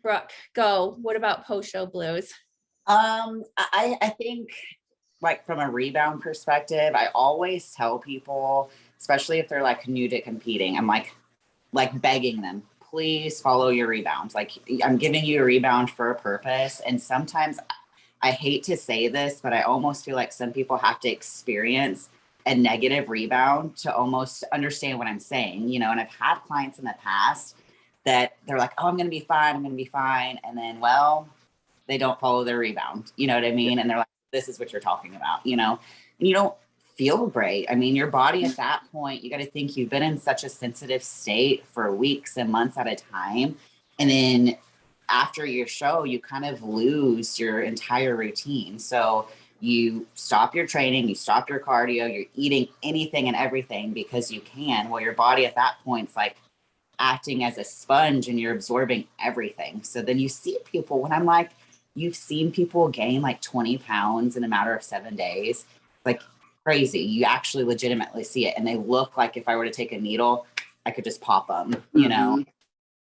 Brooke, go. What about post-show blues? I think like from a rebound perspective, I always tell people, especially if they're like new to competing, I'm like begging them, please follow your rebounds. Like, I'm giving you a rebound for a purpose. And sometimes I hate to say this, but I almost feel like some people have to experience a negative rebound to almost understand what I'm saying, you know. And I've had clients in the past that they're like, oh, I'm going to be fine. I'm going to be fine. And then, well, they don't follow their rebound. You know what I mean? And they're like, this is what you're talking about, you know, and you don't feel great. I mean, your body at that point, you got to think you've been in such a sensitive state for weeks and months at a time. And then after your show, you kind of lose your entire routine. So you stop your training, you stop your cardio, you're eating anything and everything because you can. Well, your body at that point's like acting as a sponge and you're absorbing everything. So then you see people, when I'm like, you've seen people gain like 20 pounds in a matter of 7 days, like crazy. You actually legitimately see it. And they look like if I were to take a needle, I could just pop them, you know?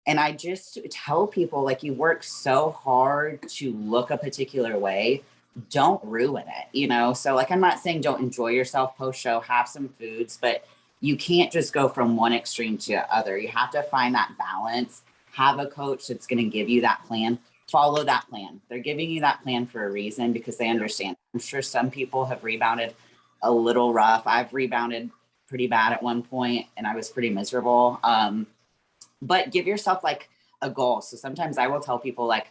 And I just tell people, like, you work so hard to look a particular way, don't ruin it, you know? So like, I'm not saying don't enjoy yourself post-show, have some foods, but you can't just go from one extreme to the other. You have to find that balance, have a coach that's going to give you that plan, follow that plan. They're giving you that plan for a reason because they understand. I'm sure some people have rebounded a little rough. I've rebounded pretty bad at one point and I was pretty miserable. But give yourself like a goal. So sometimes I will tell people like,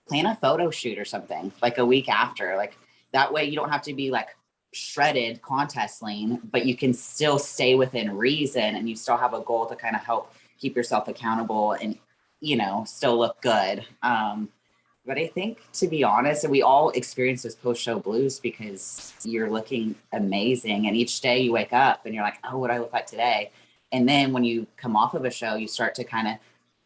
plan a photo shoot or something like a week after, like that way you don't have to be like shredded contest lean, but you can still stay within reason and you still have a goal to kind of help keep yourself accountable and, you know, still look good. But I think, to be honest, and we all experience those post-show blues because you're looking amazing. And each day you wake up and you're like, oh, what do I look like today? And then when you come off of a show, you start to kind of,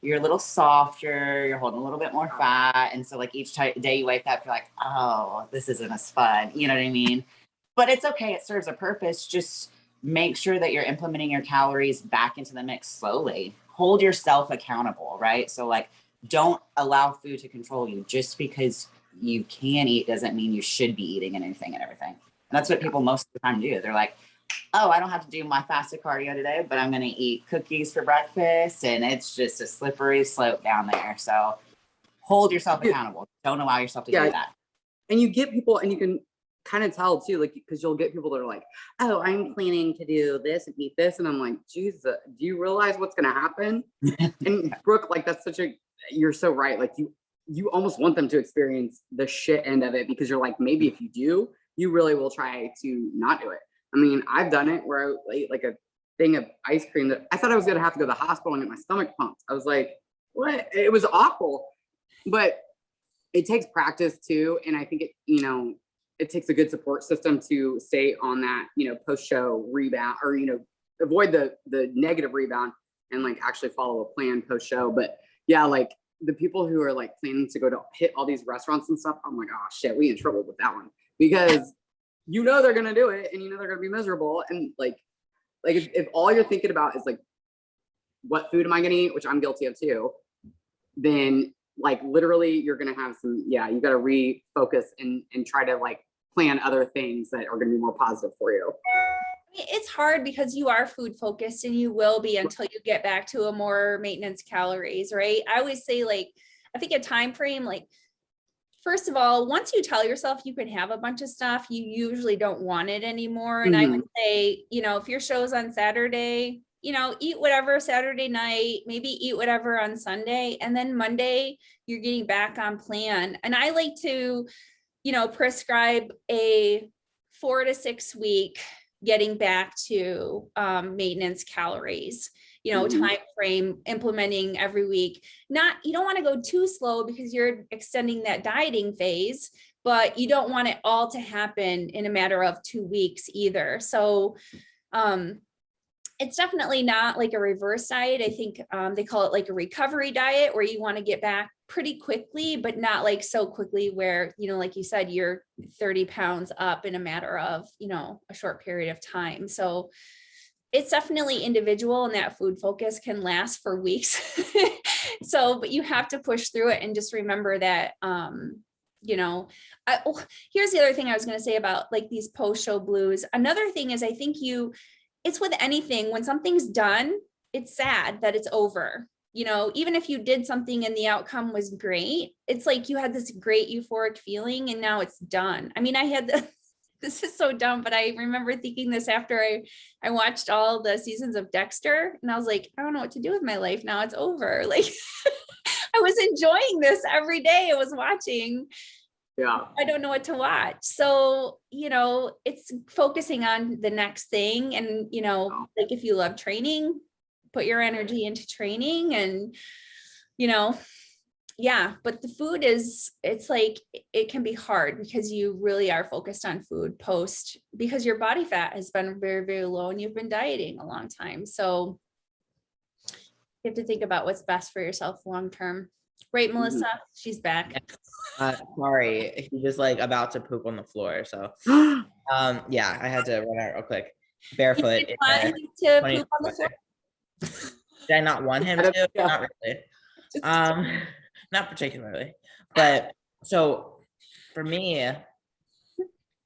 you're a little softer, you're holding a little bit more fat. And so like each day you wake up, you're like, oh, this isn't as fun. You know what I mean? But it's okay. It serves a purpose. Just make sure that you're implementing your calories back into the mix slowly. Hold yourself accountable, right? So like, don't allow food to control you. Just because you can eat doesn't mean you should be eating anything and everything. And that's what people most of the time do. They're like, oh, I don't have to do my fasted cardio today, but I'm going to eat cookies for breakfast. And it's just a slippery slope down there. So hold yourself accountable. Don't allow yourself to do that. And you get people, and you can kind of tell too, like, because you'll get people that are like, oh, I'm planning to do this and eat this. And I'm like, Jesus, do you realize what's going to happen? And Brooke, like, that's such a, you're so right. Like you almost want them to experience the shit end of it, because you're like, maybe if you do, you really will try to not do it. I mean, I've done it where I ate like a thing of ice cream that I thought I was going to have to go to the hospital and get my stomach pumped. I was like, what? It was awful, but it takes practice too. And I think it, you know, it takes a good support system to stay on that, you know, post-show rebound, or, you know, avoid the negative rebound and like actually follow a plan post-show. But yeah, like the people who are like planning to go to hit all these restaurants and stuff, I'm like, oh shit, we in trouble with that one, because you know they're gonna do it and you know they're gonna be miserable. And like if all you're thinking about is like, what food am I gonna eat, which I'm guilty of too, then like literally you're gonna have some, you gotta refocus and try to like plan other things that are gonna be more positive for you. It's hard because you are food focused and you will be until you get back to a more maintenance calories, right? I always say, like, I think a time frame, like, first of all, once you tell yourself you can have a bunch of stuff, you usually don't want it anymore. And I would say, you know, if your show's on Saturday, you know, eat whatever Saturday night, maybe eat whatever on Sunday, and then Monday you're getting back on plan. And I like to, you know, prescribe a 4 to 6 week getting back to maintenance calories, you know, time frame, implementing every week. Not, you don't want to go too slow because you're extending that dieting phase, but you don't want it all to happen in a matter of 2 weeks either. So it's definitely not like a reverse diet. I think they call it like a recovery diet, where you want to get back pretty quickly, but not like so quickly where, you know, like you said, you're 30 pounds up in a matter of, you know, a short period of time. So it's definitely individual, and that food focus can last for weeks. So, but you have to push through it and just remember that, you know, here's the other thing I was going to say about like these post-show blues. Another thing is, I think it's with anything, when something's done, it's sad that it's over. You know, even if you did something and the outcome was great, it's like you had this great euphoric feeling and now it's done. I mean, I had this is so dumb, but I remember thinking this after I watched all the seasons of Dexter, and I was like, I don't know what to do with my life now. It's over. Like I was enjoying this every day I was watching. Yeah. I don't know what to watch. So, you know, it's focusing on the next thing. And, you know, like if you love training, put your energy into training, and, you know, yeah, but the food it's like, it can be hard because you really are focused on food because your body fat has been very, very low and you've been dieting a long time. So you have to think about what's best for yourself long-term. Right, Melissa? She's back. Sorry, he was like about to poop on the floor. So yeah, I had to run out real quick. Barefoot. You didn't want him to poop on the floor? Did I not want him to? Not really. Not particularly. But so for me,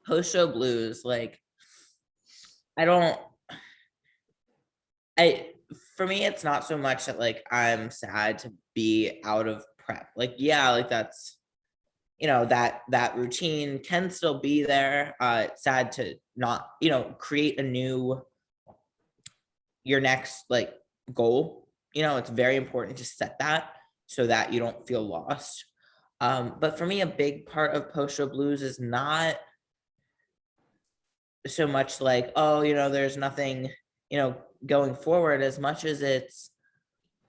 post-show blues, like for me, it's not so much that like I'm sad to be out of prep. Like, yeah, like that's, you know, that routine can still be there. It's sad to not, you know, create your next like goal. You know, it's very important to set that so that you don't feel lost. But for me, a big part of post-show blues is not so much like, oh, you know, there's nothing, you know, going forward, as much as it's,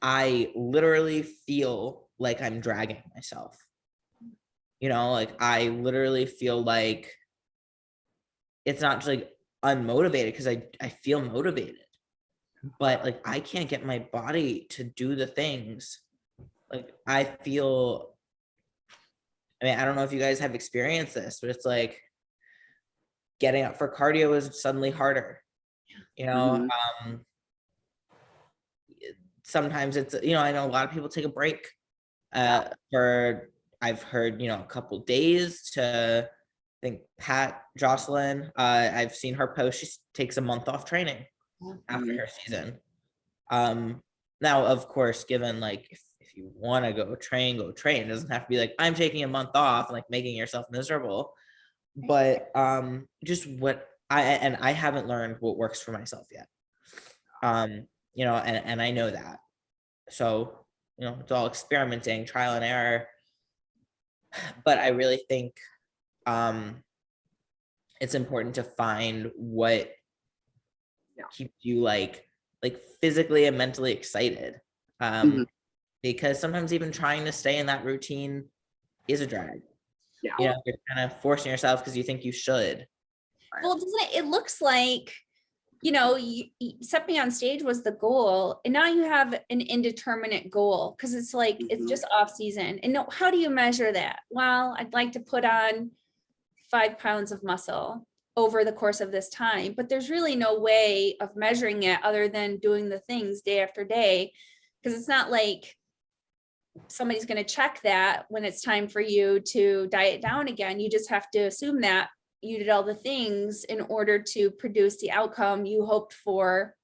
I literally feel like I'm dragging myself. You know, like I literally feel like it's not just like unmotivated, because I feel motivated, but like I can't get my body to do the things. Like I feel, I mean, I don't know if you guys have experienced this, but it's like getting up for cardio is suddenly harder. You know, sometimes it's, you know, I know a lot of people take a break I've heard, you know, a couple days to, I think Jocelyn, I've seen her post, she takes a month off training after her season. Now, of course, given like, if you want to go train, it doesn't have to be like, I'm taking a month off, like making yourself miserable. But just what I haven't learned what works for myself yet. You know, and I know that. So, you know, it's all experimenting, trial and error. But I really think it's important to find what keeps you like physically and mentally excited. Because sometimes even trying to stay in that routine is a drag. Yeah. You know, you're kind of forcing yourself because you think you should. Well, doesn't it looks like, you know, stepping on stage was the goal, and now you have an indeterminate goal, because it's like, it's just off season. And no, how do you measure that? Well, I'd like to put on 5 pounds of muscle over the course of this time, but there's really no way of measuring it other than doing the things day after day, because it's not like somebody's going to check that when it's time for you to diet down again. You just have to assume that you did all the things in order to produce the outcome you hoped for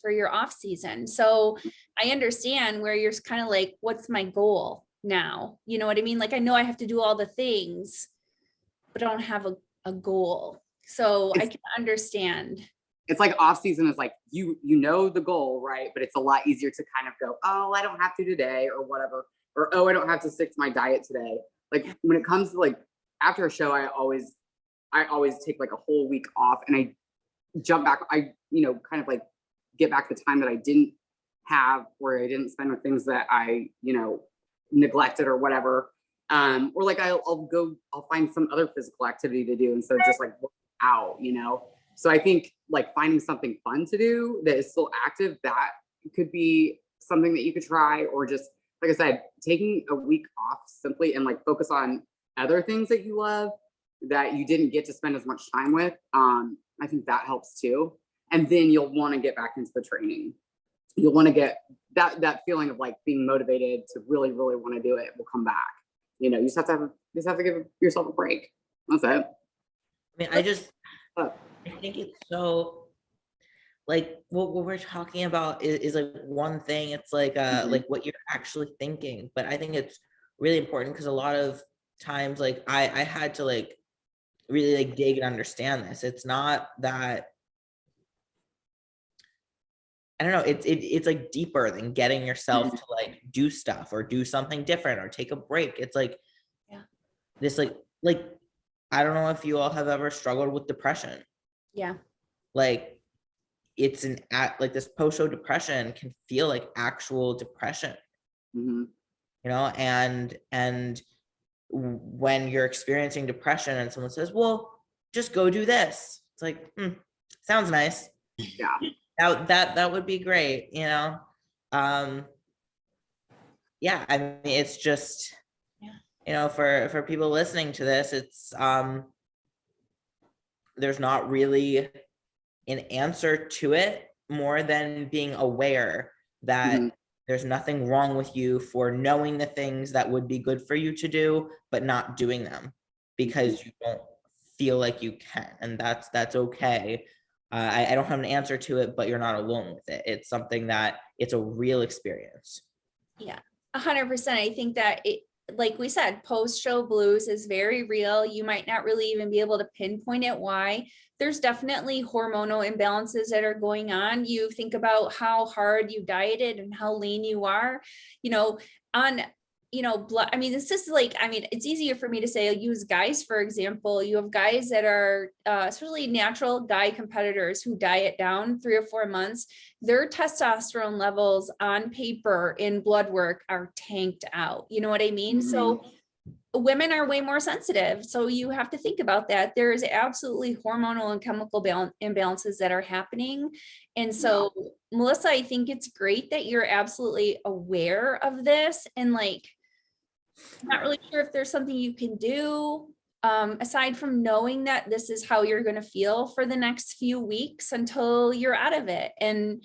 your off season. So I understand where you're kind of like, what's my goal? now. You know what I mean? Like, I know I have to do all the things, but I don't have a goal. So I can understand. It's like off season is like, you know the goal, right? But it's a lot easier to kind of go, oh, I don't have to today or whatever. Or, oh, I don't have to stick to my diet today. Like when it comes to like after a show, I always take like a whole week off and I jump back. I, kind of like get back the time that I didn't have or I didn't spend with things that I, neglected or whatever. Or like I'll find some other physical activity to do instead of just like work out, So I think like finding something fun to do that is still active, that could be something that you could try, or just, like I said, taking a week off simply and like focus on other things that you love that you didn't get to spend as much time with. I think that helps too. And then you'll want to get back into the training. You'll want to get that feeling of like being motivated to really, really want to do it will come back. You just have to give yourself a break. That's it. I mean, I think it's so like what we're talking about is like one thing. It's like like what you're actually thinking, but I think it's really important because a lot of times like I had to like really like dig and understand this. It's not that, I don't know, it's like deeper than getting yourself to like do stuff or do something different or take a break. It's like this like I don't know if you all have ever struggled with depression. Yeah. Like it's like this post-show depression can feel like actual depression. And when you're experiencing depression and someone says, well, just go do this, it's like, sounds nice. Yeah. That would be great, yeah, I mean, it's just, for people listening to this, it's there's not really an answer to it more than being aware that there's nothing wrong with you for knowing the things that would be good for you to do, but not doing them because you don't feel like you can. And that's okay. I don't have an answer to it, but you're not alone with it. It's something that it's a real experience. Yeah, 100%. I think that like we said, post-show blues is very real. You might not really even be able to pinpoint it why. There's definitely hormonal imbalances that are going on. You think about how hard you dieted and how lean you are, on blood. I mean, this is like, it's easier for me to say, use guys, for example. You have guys that are especially natural guy competitors who diet down 3 or 4 months. Their testosterone levels on paper in blood work are tanked out. You know what I mean? So women are way more sensitive. So you have to think about that. There is absolutely hormonal and chemical imbalances that are happening. And so, Melissa, I think it's great that you're absolutely aware of this and like, I'm not really sure if there's something you can do aside from knowing that this is how you're going to feel for the next few weeks until you're out of it. And,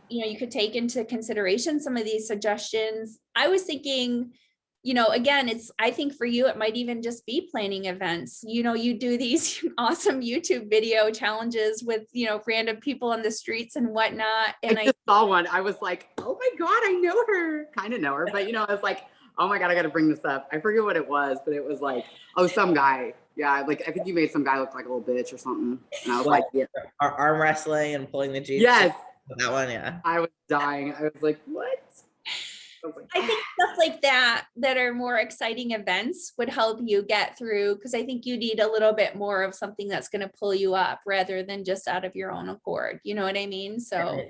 you could take into consideration some of these suggestions. I was thinking, again, I think for you, it might even just be planning events. You do these awesome YouTube video challenges with, random people on the streets and whatnot. And I just saw one. I was like, oh my God, I know her. Kind of know her, but I was like, oh my God, I got to bring this up. I forget what it was, but it was like, oh, some guy. Yeah. Like, I think you made some guy look like a little bitch or something. And I was like, yeah. Arm wrestling and pulling the jeans. Yes. That one. Yeah. I was dying. I was like, what? I think stuff like that are more exciting events would help you get through, because I think you need a little bit more of something that's going to pull you up rather than just out of your own accord. You know what I mean? So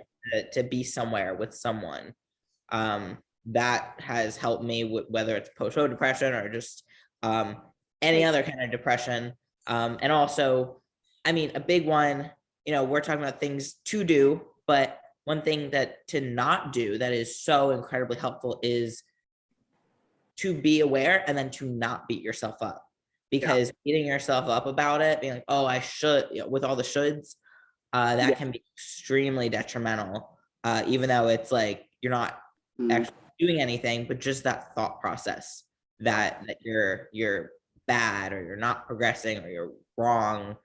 to be somewhere with someone that has helped me with whether it's post-show depression or just any other kind of depression. And also, I mean, a big one, we're talking about things to do, but one thing that to not do that is so incredibly helpful is to be aware and then to not beat yourself up, because beating yourself up about it, being like, oh, I should, with all the shoulds, that can be extremely detrimental, even though it's like you're not actually doing anything, but just that thought process that you're bad or you're not progressing or you're wrong,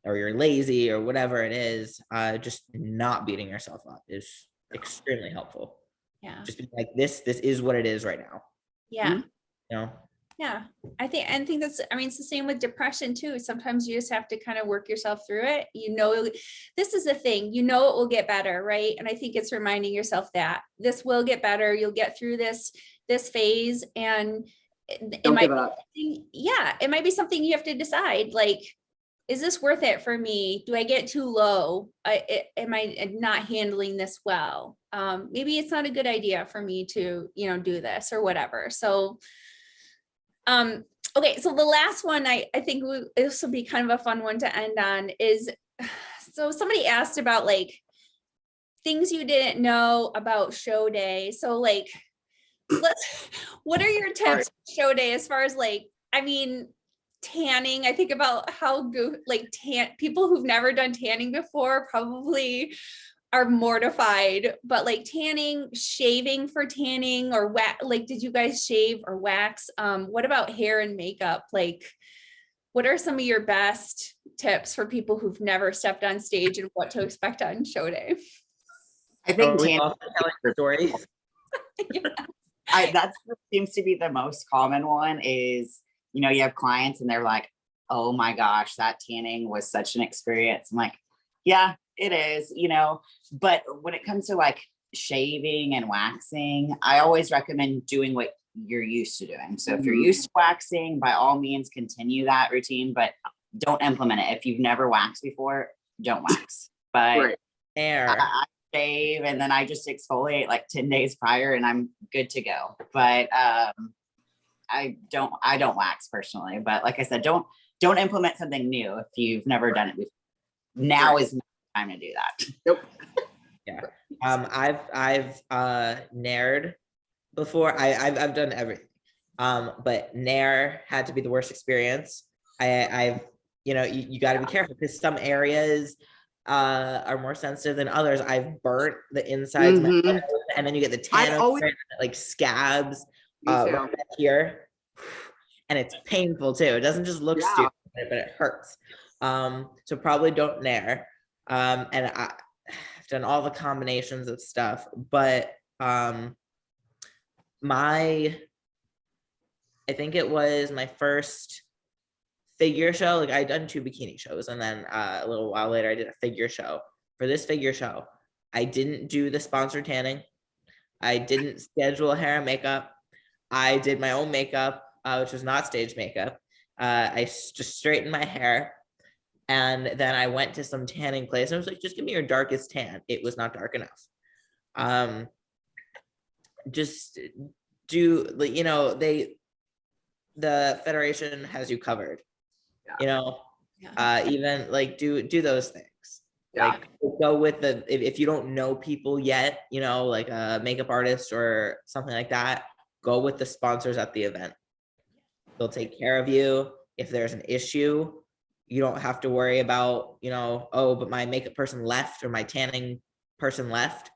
or you're lazy or whatever it is, just not beating yourself up is extremely helpful. Yeah. Just be like, this is what it is right now. Yeah. You know? Yeah. I think that's, I mean, it's the same with depression too. Sometimes you just have to kind of work yourself through it. You know, this is the thing, you know, it will get better. Right. And I think it's reminding yourself that this will get better. You'll get through this phase, and it Don't might, give up. yeah, it might be something you have to decide, like, is this worth it for me? Do I get too low? Am I not handling this well? Maybe it's not a good idea for me to, you know, do this or whatever. So, okay. So the last one, I think this will be kind of a fun one to end on is, so somebody asked about like things you didn't know about show day. So like, what are your tips for show day as far as like, I mean, tanning? I think about how good, like people who've never done tanning before probably are mortified, but like tanning, shaving for tanning, or like, did you guys shave or wax? What about hair and makeup? Like, what are some of your best tips for people who've never stepped on stage and what to expect on show day? I think we also telling stories. Yeah. That seems to be the most common one is, you know, you have clients and they're like, oh my gosh, that tanning was such an experience. I'm like, yeah, it is, you know, but when it comes to like shaving and waxing, I always recommend doing what you're used to doing. So if you're used to waxing, by all means, continue that routine, but don't implement it. If you've never waxed before, don't wax. But I shave and then I just exfoliate like 10 days prior and I'm good to go. But I don't wax personally, but like I said, don't implement something new if you've never done it before. Now is not the time to do that. Nope. Yeah. I've nared before. I've done everything. But nair had to be the worst experience. I've you know, you got to be careful because some areas are more sensitive than others. I've burnt the insides of my nose, and then you get the tan like scabs right here, and it's painful too. It doesn't just look stupid, but it hurts. So probably don't nair. And I've done all the combinations of stuff, but I think it was my first figure show. Like I'd done 2 bikini shows, and then a little while later I did a figure show. For this figure show, I didn't do the sponsored tanning. I didn't schedule hair and makeup. I did my own makeup, which was not stage makeup. I just straightened my hair, and then I went to some tanning place. And I was like, just give me your darkest tan. It was not dark enough. Just do, you know, the federation has you covered. You know, even like do those things. Like go with the, if you don't know people yet, you know, like a makeup artist or something like that, go with the sponsors at the event. They'll take care of you. If there's an issue, you don't have to worry about, you know, oh, but my makeup person left or my tanning person left.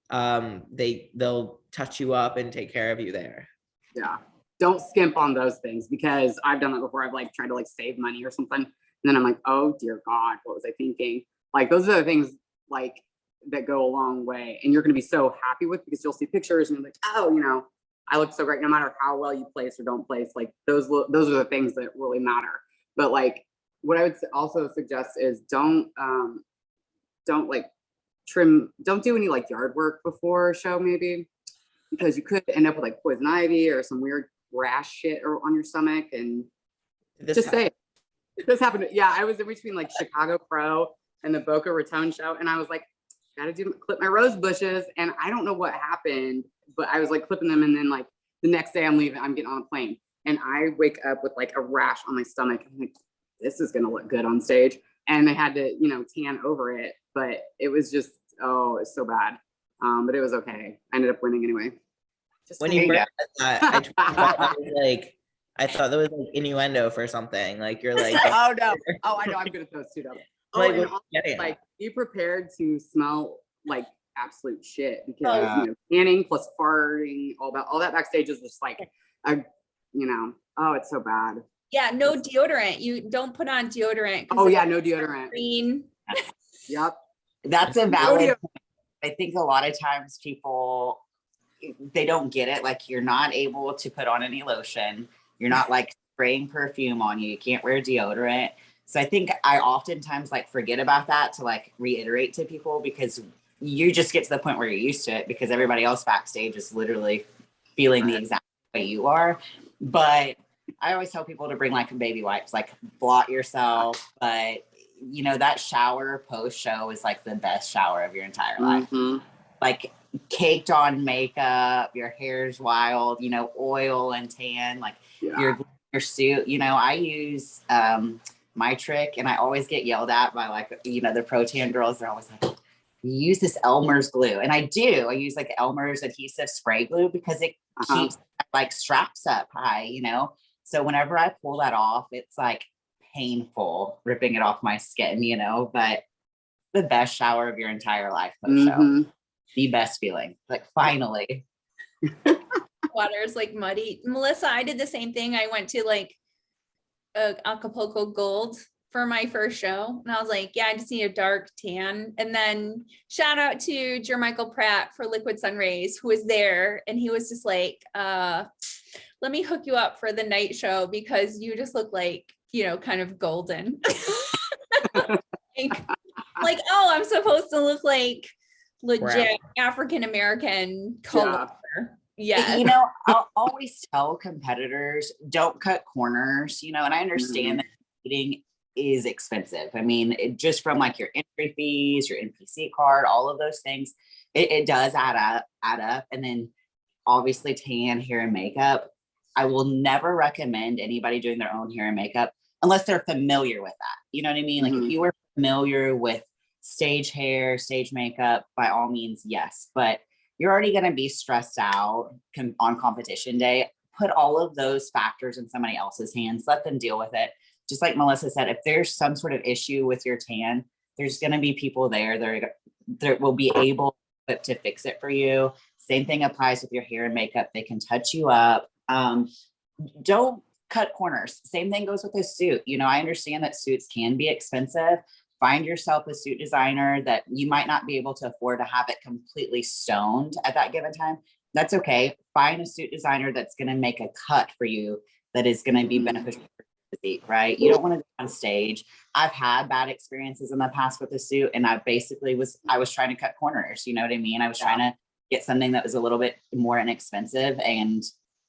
They'll touch you up and take care of you there. Yeah. Don't skimp on those things, because I've done that before. I've like tried to like save money or something. And then I'm like, oh dear God, what was I thinking? Like those are the things like that go a long way, and you're going to be so happy with, because you'll see pictures and you're like, oh, you know, I look so great, no matter how well you place or don't place. Like those are the things that really matter. But like what I would also suggest is don't like don't do any like yard work before a show, maybe, because you could end up with like poison ivy or some weird rash shit or on your stomach. And just say this happened. Yeah, I was in between like Chicago Pro and the Boca Raton show, and I was like, gotta clip my rose bushes, and I don't know what happened, but I was like clipping them, and then like the next day I'm getting on a plane, and I wake up with like a rash on my stomach. I'm like, this is gonna look good on stage, and they had to, you know, tan over it, but it was just, oh, it's so bad. But it was okay. I ended up winning anyway. When you first said that, I was like, I thought that was like innuendo for something. Like you're like, oh no, oh I know, I'm good at those too. Though. Oh, like, and also, like be prepared to smell like absolute shit, because you know, tanning plus farting, all that backstage is just like you know, oh, it's so bad. Yeah, no deodorant. You don't put on deodorant. Oh yeah, no deodorant. Green. Yep. That's a valid point. I think a lot of times people they don't get it. Like, you're not able to put on any lotion. You're not like spraying perfume on you. You can't wear deodorant. So I think I oftentimes like forget about that to like reiterate to people, because you just get to the point where you're used to it because everybody else backstage is literally feeling the exact way you are. But I always tell people to bring like baby wipes, like blot yourself. But you know, that shower post show is like the best shower of your entire life. Like caked on makeup, your hair's wild, you know, oil and tan, like your suit. You know, I use my trick, and I always get yelled at by like, you know, the pro tan girls. They're always like, you use this Elmer's glue. And I do. I use like Elmer's adhesive spray glue because it keeps like straps up high, you know? So whenever I pull that off, it's like painful ripping it off my skin, you know, but the best shower of your entire life post show. The best feeling. Like, finally. Water's like muddy. Melissa, I did the same thing. I went to like Acapulco Gold for my first show, and I was like, yeah, I just need a dark tan. And then shout out to Jermichael Pratt for Liquid Sun Rays, who was there, and he was just like, let me hook you up for the night show because you just look like, you know, kind of golden. like, oh, I'm supposed to look like legit African American color. Yeah. You know, I'll always tell competitors, don't cut corners, you know, and I understand that eating is expensive. I mean, just from like your entry fees, your NPC card, all of those things, it does add up. And then obviously tan, hair, and makeup. I will never recommend anybody doing their own hair and makeup unless they're familiar with that. You know what I mean? Like, if you were familiar with stage hair, stage makeup, by all means, yes. But you're already going to be stressed out on competition day. Put all of those factors in somebody else's hands. Let them deal with it. Just like Melissa said, if there's some sort of issue with your tan, there's going to be people there that will be able to fix it for you. Same thing applies with your hair and makeup. They can touch you up. Don't cut corners. Same thing goes with a suit. You know, I understand that suits can be expensive. Find yourself a suit designer that you might not be able to afford to have it completely stoned at that given time. That's okay. Find a suit designer that's going to make a cut for you that is going to be beneficial for your physique, right? You don't want to go on stage. I've had bad experiences in the past with a suit, and I was trying to cut corners. You know what I mean? I was trying to get something that was a little bit more inexpensive, and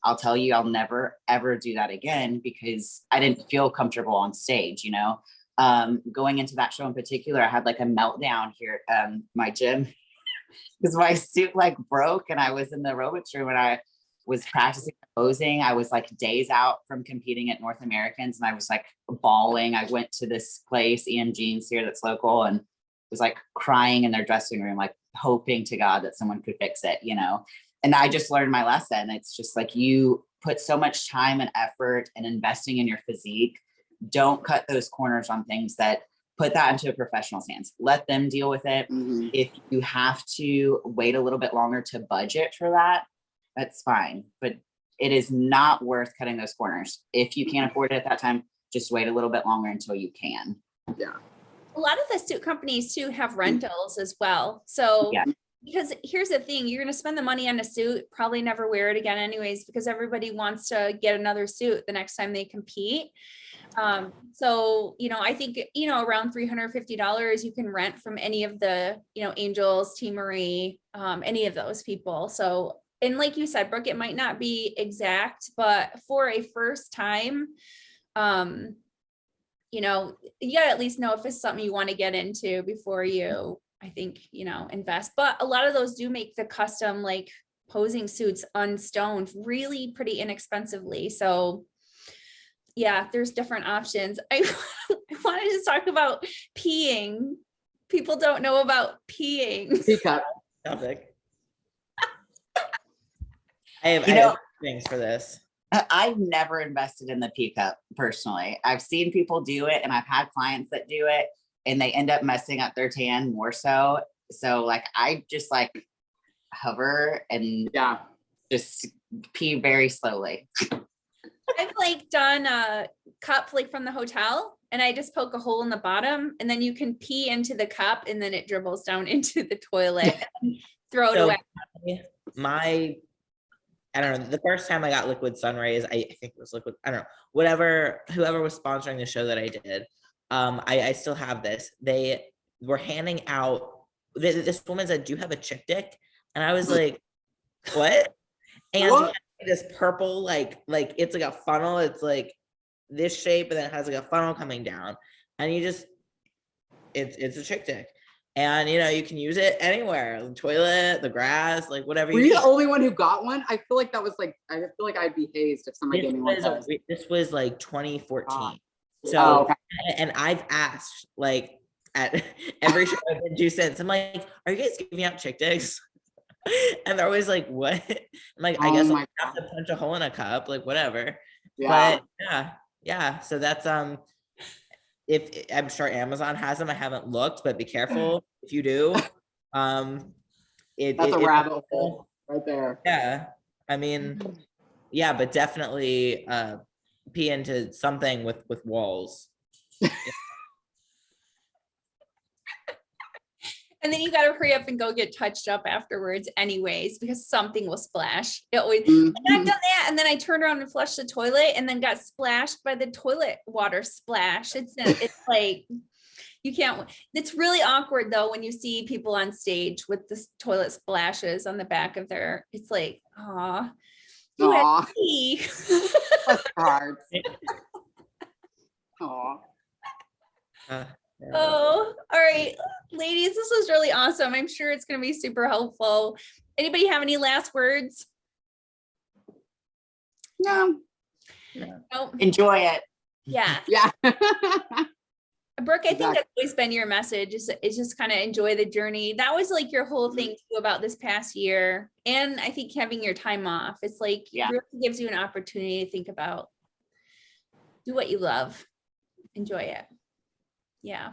I'll tell you, I'll never, ever do that again because I didn't feel comfortable on stage, you know? Going into that show in particular, I had like a meltdown here at my gym because my suit like broke, and I was in the aerobics room and I was practicing posing. I was like days out from competing at North Americans, and I was like bawling. I went to this place, EM Jeans here, that's local, and was like crying in their dressing room, like hoping to God that someone could fix it, you know? And I just learned my lesson. It's just like, you put so much time and effort and investing in your physique. Don't cut those corners on things. That put that into a professional's hands. Let them deal with it. If you have to wait a little bit longer to budget for that, that's fine. But it is not worth cutting those corners. If you can't afford it at that time, just wait a little bit longer until you can. Yeah. A lot of the suit companies too have rentals as well. So because here's the thing, you're going to spend the money on a suit, probably never wear it again anyways, because everybody wants to get another suit the next time they compete. So, you know, I think, you know, around $350 you can rent from any of the, you know, Angels, Team Marie, any of those people. So, and like you said, Brooke, it might not be exact, but for a first time, you know, you gotta at least know if it's something you want to get into before you, I think, you know, invest. But a lot of those do make the custom like posing suits unstoned really pretty inexpensively. So yeah, there's different options. I wanted to talk about peeing. People don't know about peeing. Topic. I have things for this. I've never invested in the pee cup personally. I've seen people do it, and I've had clients that do it, and they end up messing up their tan more so. So like, I just like hover and just pee very slowly. I've like done a cup like from the hotel, and I just poke a hole in the bottom, and then you can pee into the cup, and then it dribbles down into the toilet and throw it away. I don't know, the first time I got liquid sun rays, I think it was liquid, I don't know, whoever was sponsoring the show that I did, I still have this. They were handing out, this woman said, "Do you have a chick dick?" And I was like, what? And she had this purple, like it's like a funnel. It's like this shape, and then it has like a funnel coming down. And you just, it's a chick dick. And you can use it anywhere, the toilet, the grass, like whatever Were you you need. the only one who got one? I feel like that was like, I feel like I'd be hazed if somebody gave me one of those. This was like 2014. So, Oh, okay. and I've asked like at every show I've been to since, I'm like, "Are you guys giving out chick dicks?" And they're always like, "What?" I'm like, "I guess Oh I'll my have to punch a hole in a cup, like whatever." Yeah. But yeah. So that's if I'm sure Amazon has them, I haven't looked, but be careful if you do. That's a rabbit hole right there. Yeah, I mean, yeah, but definitely pee into something with walls. And then you got to hurry up and go get touched up afterwards anyways, because something will splash. It always, Mhm. and I've done that. And then I turned around and flushed the toilet and then got splashed by the toilet water splash. It's like, you can't, it's really awkward though, when you see people on stage with the toilet splashes on the back of their, it's like, aw, you had Aw. to pee. That's hard. Aw. Oh, all right, ladies, this was really awesome. I'm sure it's going to be super helpful. Anybody have any last words? No. No. Enjoy it. Yeah. Yeah. Brooke, I think Exactly. that's always been your message, is just kind of enjoy the journey. That was like your whole thing too about this past year. And I think having your time off, it's like, Yeah. it really gives you an opportunity to think about, do what you love, enjoy it. Yeah.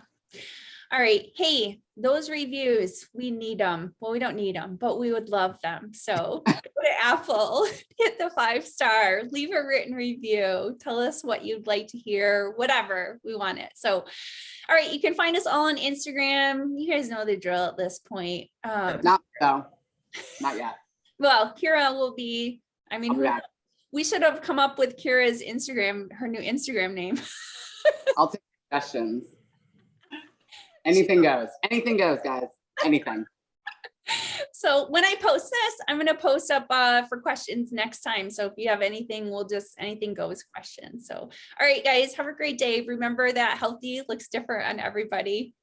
All right. Hey, those reviews, we need them. Well, we don't need them, but we would love them. So go to Apple, hit the 5-star, leave a written review, tell us what you'd like to hear, whatever, we want it. So, all right, you can find us all on Instagram. You guys know the drill at this point. Not yet. Well, Kira will be, I I'll mean, be back. we should have come up with Kira's Instagram, her new Instagram name. I'll take suggestions. Anything goes. Anything goes, guys. Anything. So when I post this, I'm going to post up for questions next time. So if you have anything, we'll just, anything goes questions. So, all right, guys, have a great day. Remember that healthy looks different on everybody.